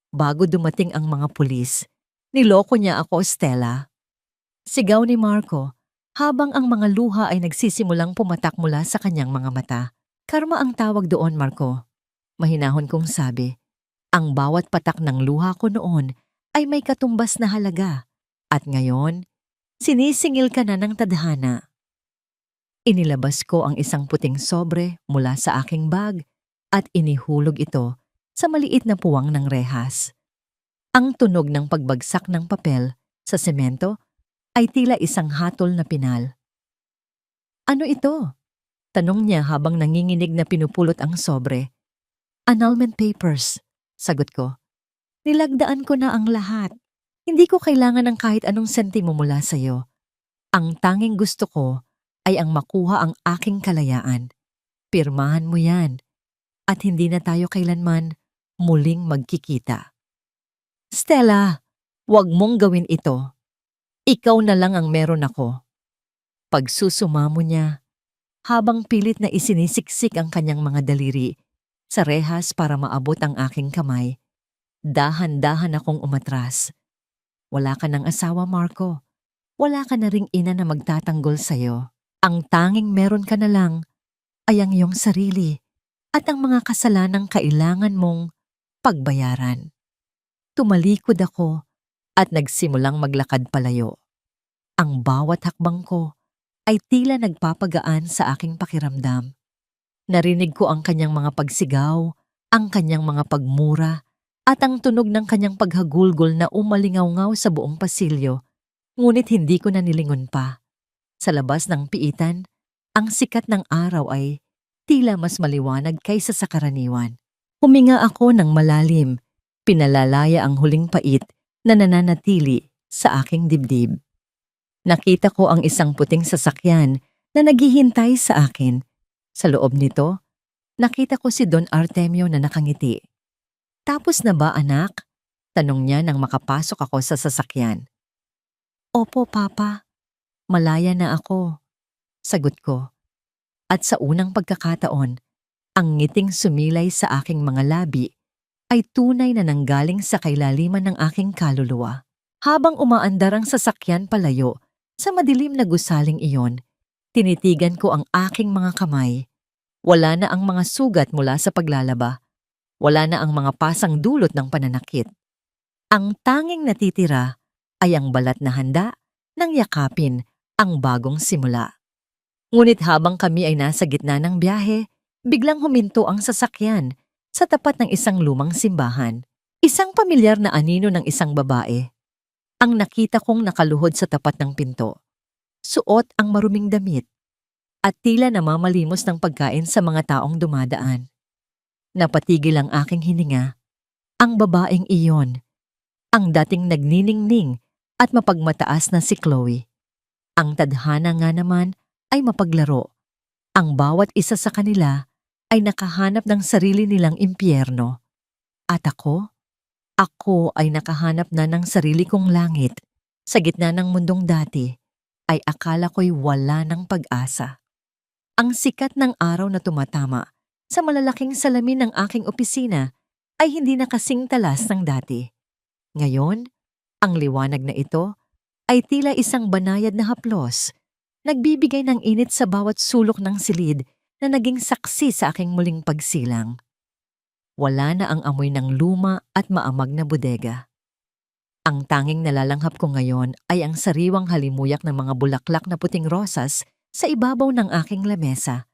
Bago dumating ang mga pulis, niloko niya ako, Stella. Sigaw ni Marco habang ang mga luha ay nagsisimulang pumatak mula sa kanyang mga mata. Karma ang tawag doon, Marco. Mahinahon kong sabi. Ang bawat patak ng luha ko noon ay may katumbas na halaga. At ngayon, sinisingil ka na ng tadhana. Inilabas ko ang isang puting sobre mula sa aking bag at inihulog ito sa maliit na puwang ng rehas. Ang tunog ng pagbagsak ng papel sa semento ay tila isang hatol na pinal. Ano ito? Tanong niya habang nanginginig na pinupulot ang sobre. Annulment papers, sagot ko. Nilagdaan ko na ang lahat. Hindi ko kailangan ng kahit anong sentimo mula sa iyo. Ang tanging gusto ko ay ang makuha ang aking kalayaan. Pirmahan mo yan at hindi na tayo kailanman muling magkikita. Stella, huwag mong gawin ito. Ikaw na lang ang meron ako. Pagsusumamo niya, habang pilit na isinisiksik ang kanyang mga daliri sa rehas para maabot ang aking kamay, dahan-dahan akong umatras. Wala ka ng asawa, Marco. Wala ka na ring ina na magtatanggol sa'yo. Ang tanging meron ka na lang ay ang iyong sarili at ang mga kasalanang kailangan mong pagbayaran. Tumalikod ako at nagsimulang maglakad palayo. Ang bawat hakbang ko ay tila nagpapagaan sa aking pakiramdam. Narinig ko ang kanyang mga pagsigaw, ang kanyang mga pagmura, at ang tunog ng kanyang paghagulgol na umalingaw-ngaw sa buong pasilyo, ngunit hindi ko na nilingon pa. Sa labas ng piitan, ang sikat ng araw ay tila mas maliwanag kaysa sa karaniwan. Huminga ako ng malalim, pinalalaya ang huling pait na nananatili sa aking dibdib. Nakita ko ang isang puting sasakyan na naghihintay sa akin. Sa loob nito, nakita ko si Don Artemio na nakangiti. Tapos na ba, anak? Tanong niya nang makapasok ako sa sasakyan. Opo, Papa. Malaya na ako, sagot ko. At sa unang pagkakataon, ang ngiting sumilay sa aking mga labi ay tunay na nanggaling sa kailaliman ng aking kaluluwa. Habang umaandar ang sasakyan palayo sa madilim na gusaling iyon, tinitigan ko ang aking mga kamay. Wala na ang mga sugat mula sa paglalaba. Wala na ang mga pasang dulot ng pananakit. Ang tanging natitira ay ang balat na handa ng yakapin ang bagong simula. Ngunit habang kami ay nasa gitna ng biyahe, biglang huminto ang sasakyan sa tapat ng isang lumang simbahan. Isang pamilyar na anino ng isang babae. Ang nakita kong nakaluhod sa tapat ng pinto. suot ang maruming damit, at tila namamalimos ng pagkain sa mga taong dumadaan. Napatigil ang aking hininga. Ang babaeng iyon, ang dating nagniningning at mapagmataas na si Chloe. Ang tadhana nga naman ay mapaglaro. Ang bawat isa sa kanila ay nakahanap ng sarili nilang impyerno. At ako ay nakahanap na ng sarili kong langit. Sa gitna ng mundong dati, ay akala ko'y wala ng pag-asa. Ang sikat ng araw na tumatama sa malalaking salamin ng aking opisina ay hindi na kasing talas ng dati. Ngayon, ang liwanag na ito ay tila isang banayad na haplos, nagbibigay ng init sa bawat sulok ng silid na naging saksi sa aking muling pagsilang. Wala na ang amoy ng luma at maamag na bodega. Ang tanging nalalanghap ko ngayon ay ang sariwang halimuyak ng mga bulaklak na puting rosas sa ibabaw ng aking lamesa.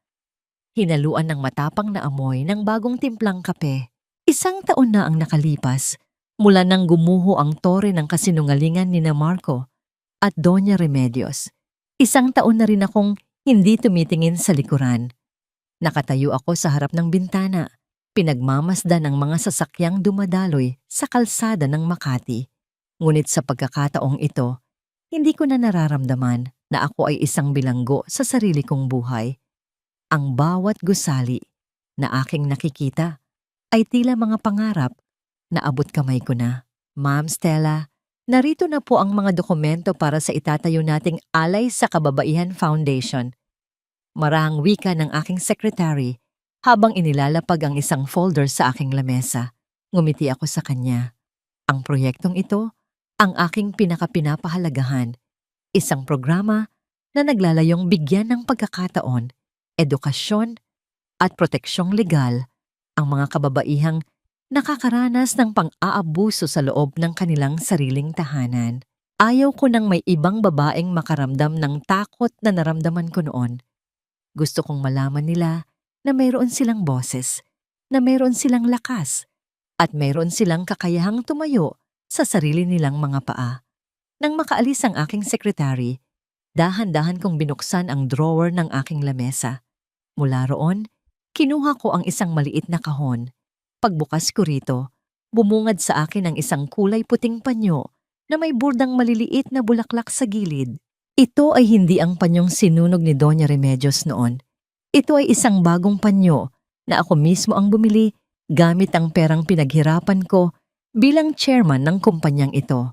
Hinaluan ng matapang na amoy ng bagong timplang kape. 1 taon na ang nakalipas mula nang gumuho ang tore ng kasinungalingan ni na Marco at Doña Remedios. 1 taon na rin akong hindi tumitingin sa likuran. Nakatayo ako sa harap ng bintana, pinagmamasdan ng mga sasakyang dumadaloy sa kalsada ng Makati. Ngunit sa pagkakataong ito, hindi ko na nararamdaman na ako ay isang bilanggo sa sarili kong buhay. Ang bawat gusali na aking nakikita ay tila mga pangarap na abot kamay ko na. Ma'am Stella, narito na po ang mga dokumento para sa itatayo nating Alay sa Kababaihan Foundation. Marahang wika ng aking secretary habang inilalapag ang isang folder sa aking lamesa. Ngumiti ako sa kanya. Ang proyektong ito, ang aking pinakapinapahalagahan, isang programa na naglalayong bigyan ng pagkakataon, edukasyon at proteksyong legal ang mga kababaihang nakakaranas ng pang-aabuso sa loob ng kanilang sariling tahanan. Ayaw ko nang may ibang babaeng makaramdam ng takot na naramdaman ko noon. Gusto kong malaman nila na mayroon silang boses, na mayroon silang lakas, at mayroon silang kakayahang tumayo sa sarili nilang mga paa. Nang makaalis ang aking sekretary, dahan-dahan kong binuksan ang drawer ng aking lamesa. Mula roon, kinuha ko ang isang maliit na kahon. Pagbukas ko rito, bumungad sa akin ang isang kulay puting panyo na may burdang maliliit na bulaklak sa gilid. Ito ay hindi ang panyong sinunog ni Doña Remedios noon. Ito ay isang bagong panyo na ako mismo ang bumili gamit ang perang pinaghirapan ko bilang chairman ng kumpanyang ito.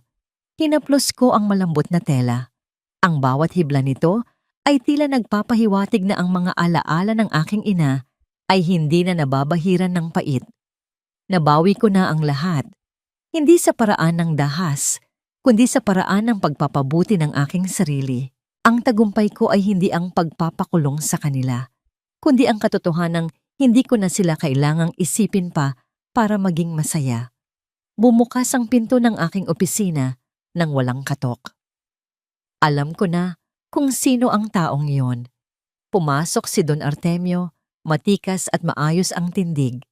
Hinaplos ko ang malambot na tela. Ang bawat hibla nito ay tila nagpapahiwatig na ang mga alaala ng aking ina ay hindi na nababahiran ng pait. Nabawi ko na ang lahat, hindi sa paraan ng dahas, kundi sa paraan ng pagpapabuti ng aking sarili. Ang tagumpay ko ay hindi ang pagpapakulong sa kanila, kundi ang katotohanang hindi ko na sila kailangang isipin pa para maging masaya. Bumukas ang pinto ng aking opisina nang walang katok. Alam ko na kung sino ang taong iyon. Pumasok si Don Artemio, matikas at maayos ang tindig.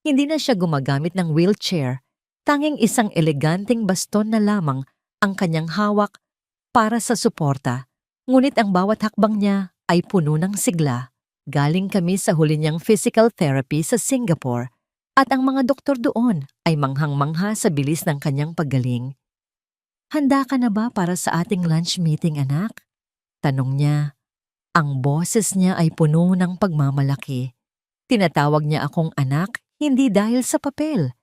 Hindi na siya gumagamit ng wheelchair, tanging isang eleganteng baston na lamang ang kanyang hawak para sa suporta. Ngunit ang bawat hakbang niya ay puno ng sigla. Galing kami sa huli niyang physical therapy sa Singapore at ang mga doktor doon ay manghang-mangha sa bilis ng kanyang paggaling. "Handa ka na ba para sa ating lunch meeting, anak?" Tanong niya. Ang boses niya ay puno ng pagmamalaki. Tinatawag niya akong anak hindi dahil sa papel,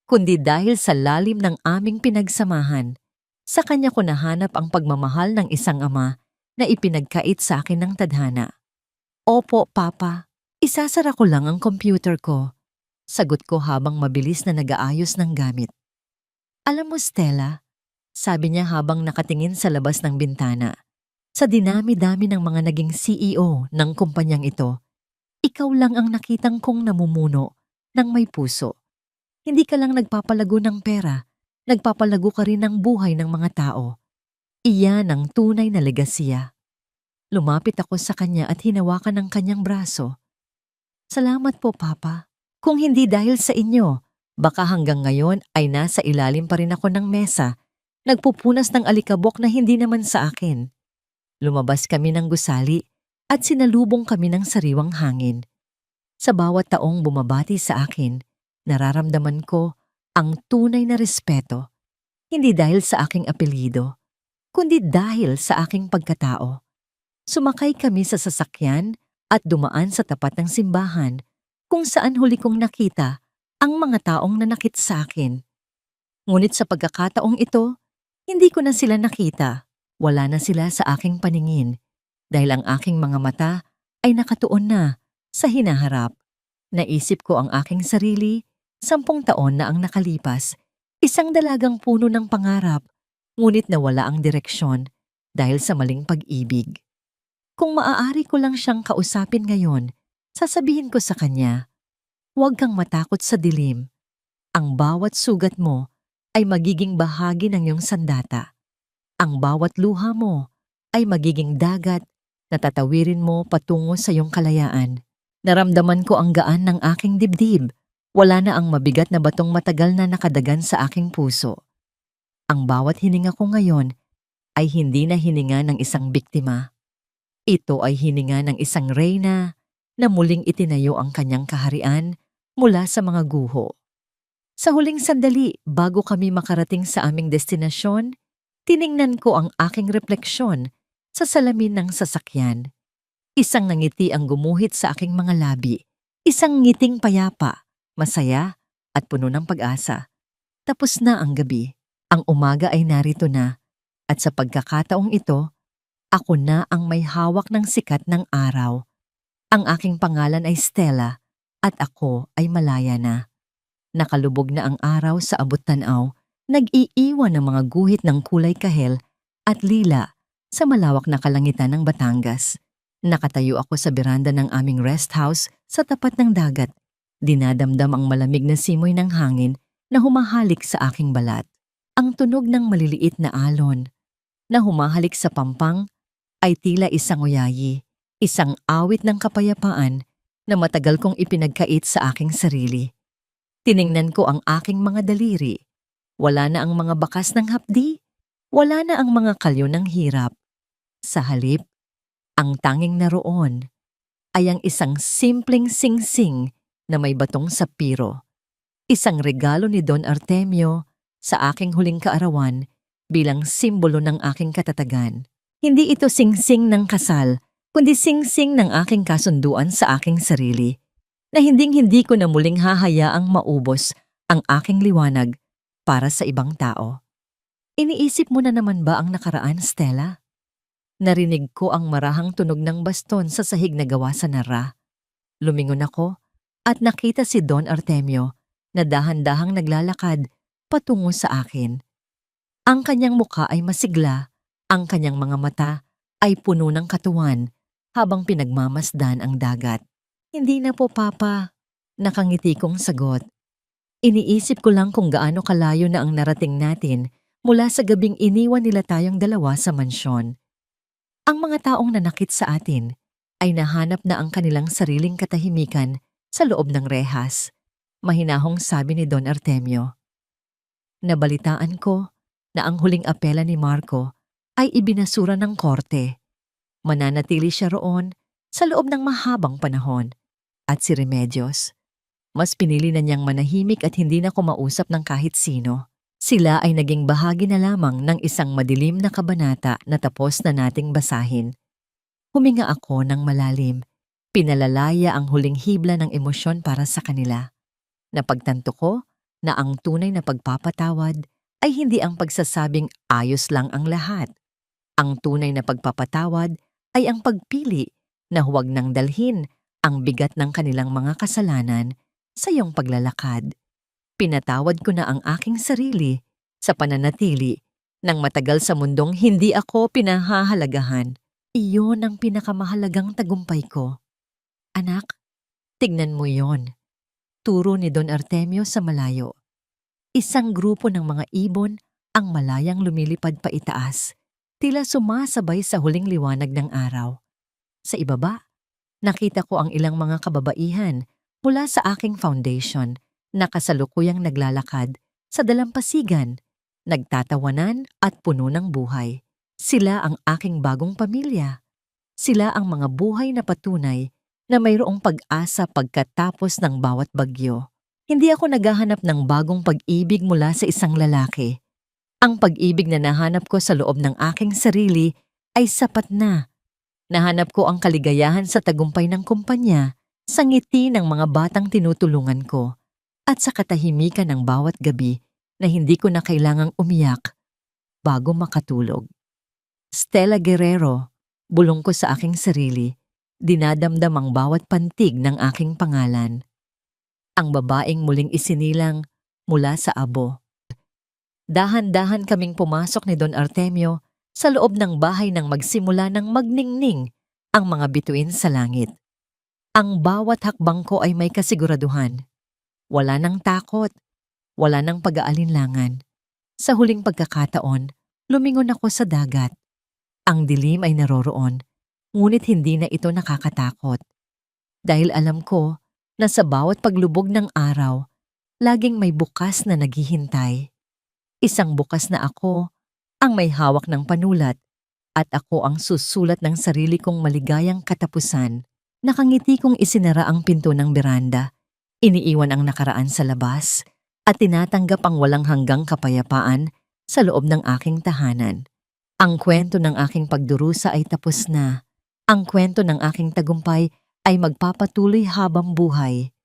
kundi dahil sa lalim ng aming pinagsamahan. Sa kanya ko nahanap ang pagmamahal ng isang ama na ipinagkait sa akin ng tadhana. "Opo, Papa. Isasara ko lang ang computer ko." Sagot ko habang mabilis na nag-aayos ng gamit. "Alam mo, Stella," sabi niya habang nakatingin sa labas ng bintana, "sa dinami-dami ng mga naging CEO ng kumpanyang ito, ikaw lang ang nakitang kong namumuno ng may puso. Hindi ka lang nagpapalago ng pera, nagpapalago ka rin ng buhay ng mga tao. Iyan ang tunay na legasiya." Lumapit ako sa kanya at hinawakan ang kanyang braso. "Salamat po, Papa. Kung hindi dahil sa inyo, baka hanggang ngayon ay nasa ilalim pa rin ako ng mesa, nagpupunas ng alikabok na hindi naman sa akin." Lumabas kami ng gusali at sinalubong kami ng sariwang hangin. Sa bawat taong bumabati sa akin, nararamdaman ko ang tunay na respeto, hindi dahil sa aking apelyido, kundi dahil sa aking pagkatao. Sumakay kami sa sasakyan at dumaan sa tapat ng simbahan kung saan huli kong nakita ang mga taong nanakit sa akin. Ngunit sa pagkakataong ito, hindi ko na sila nakita. Wala na sila sa aking paningin dahil ang aking mga mata ay nakatuon na sa hinaharap. Naisip ko ang aking sarili, 10 taon na ang nakalipas, isang dalagang puno ng pangarap, ngunit nawala ang direksyon dahil sa maling pag-ibig. Kung maaari ko lang siyang kausapin ngayon, sasabihin ko sa kanya, huwag kang matakot sa dilim. Ang bawat sugat mo ay magiging bahagi ng iyong sandata. Ang bawat luha mo ay magiging dagat na tatawirin mo patungo sa iyong kalayaan. Naramdaman ko ang gaan ng aking dibdib. Wala na ang mabigat na batong matagal na nakadagan sa aking puso. Ang bawat hininga ko ngayon ay hindi na hininga ng isang biktima. Ito ay hininga ng isang reyna na muling itinayo ang kanyang kaharian mula sa mga guho. Sa huling sandali, bago kami makarating sa aming destinasyon, tiningnan ko ang aking refleksyon sa salamin ng sasakyan. Isang ngiti ang gumuhit sa aking mga labi. Isang ngiting payapa, masaya, at puno ng pag-asa. Tapos na ang gabi. Ang umaga ay narito na. At sa pagkakataong ito, ako na ang may hawak ng sikat ng araw. Ang aking pangalan ay Stella at ako ay malaya na. Nakalubog na ang araw sa abot-tanaw, nag-iiwan ng mga guhit ng kulay kahel at lila sa malawak na kalangitan ng Batangas. Nakatayo ako sa beranda ng aming rest house sa tapat ng dagat. Dinadamdam ang malamig na simoy ng hangin na humahalik sa aking balat. Ang tunog ng maliliit na alon na humahalik sa pampang ay tila isang uyayi, isang awit ng kapayapaan na matagal kong ipinagkait sa aking sarili. Tiningnan ko ang aking mga daliri. Wala na ang mga bakas ng hapdi. Wala na ang mga kalyo ng hirap. Sa halip, ang tanging naroon ay ang isang simpleng singsing na may batong sapiro. Isang regalo ni Don Artemio sa aking huling kaarawan bilang simbolo ng aking katatagan. Hindi ito singsing ng kasal, kundi singsing ng aking kasunduan sa aking sarili, na hinding-hindi ko na muling hahayaang maubos ang aking liwanag para sa ibang tao. Iniisip mo na naman ba ang nakaraan, Stella? Narinig ko ang marahang tunog ng baston sa sahig na gawa sa nara. Lumingon ako at nakita si Don Artemio na dahan-dahang naglalakad patungo sa akin. Ang kanyang muka ay masigla, ang kanyang mga mata ay puno ng katuwan habang pinagmamasdan ang dagat. Hindi na po, Papa. Nakangiti kong sagot. Iniisip ko lang kung gaano kalayo na ang narating natin mula sa gabing iniwan nila tayong dalawa sa mansyon. Ang mga taong nanakit sa atin ay nahanap na ang kanilang sariling katahimikan sa loob ng rehas. Mahinahong sabi ni Don Artemio. Nabalitaan ko na ang huling apela ni Marco ay ibinasura ng korte. Mananatili siya roon sa loob ng mahabang panahon. At si Remedios, mas pinili na niyang manahimik at hindi na kumausap ng kahit sino. Sila ay naging bahagi na lamang ng isang madilim na kabanata na tapos na nating basahin. Huminga ako ng malalim. Pinalalaya ang huling hibla ng emosyon para sa kanila. Napagtanto ko na ang tunay na pagpapatawad ay hindi ang pagsasabing ayos lang ang lahat. Ang tunay na pagpapatawad ay ang pagpili na huwag nang dalhin ang bigat ng kanilang mga kasalanan sa iyong paglalakad. Pinatawad ko na ang aking sarili sa pananatili nang matagal sa mundong hindi ako pinahahalagahan. Iyon ang pinakamahalagang tagumpay ko. Anak, tignan mo yon. Turo ni Don Artemio sa malayo. Isang grupo ng mga ibon ang malayang lumilipad pa itaas, tila sumasabay sa huling liwanag ng araw. Sa ibaba, nakita ko ang ilang mga kababaihan mula sa aking foundation na kasalukuyang naglalakad sa dalampasigan, nagtatawanan at puno ng buhay. Sila ang aking bagong pamilya. Sila ang mga buhay na patunay na mayroong pag-asa pagkatapos ng bawat bagyo. Hindi ako naghahanap ng bagong pag-ibig mula sa isang lalaki. Ang pag-ibig na nahanap ko sa loob ng aking sarili ay sapat na. Nahanap ko ang kaligayahan sa tagumpay ng kumpanya, sa ngiti ng mga batang tinutulungan ko, at sa katahimikan ng bawat gabi na hindi ko na kailangang umiyak bago makatulog. Stella Guerrero, bulong ko sa aking sarili, dinadamdam ang bawat pantig ng aking pangalan. Ang babaeng muling isinilang mula sa abo. Dahan-dahan kaming pumasok ni Don Artemio sa loob ng bahay nang magsimula ng magningning ang mga bituin sa langit. Ang bawat hakbang ko ay may kasiguraduhan. Wala nang takot, wala nang pag-aalinlangan. Sa huling pagkakataon, lumingon ako sa dagat. Ang dilim ay naroroon, ngunit hindi na ito nakakatakot. Dahil alam ko na sa bawat paglubog ng araw, laging may bukas na naghihintay. Isang bukas na ako ang may hawak ng panulat at ako ang susulat ng sarili kong maligayang katapusan. Nakangiti kong isinara ang pinto ng beranda, iniiwan ang nakaraan sa labas at tinatanggap ang walang hanggang kapayapaan sa loob ng aking tahanan. Ang kwento ng aking pagdurusa ay tapos na. Ang kwento ng aking tagumpay ay magpapatuloy habang buhay.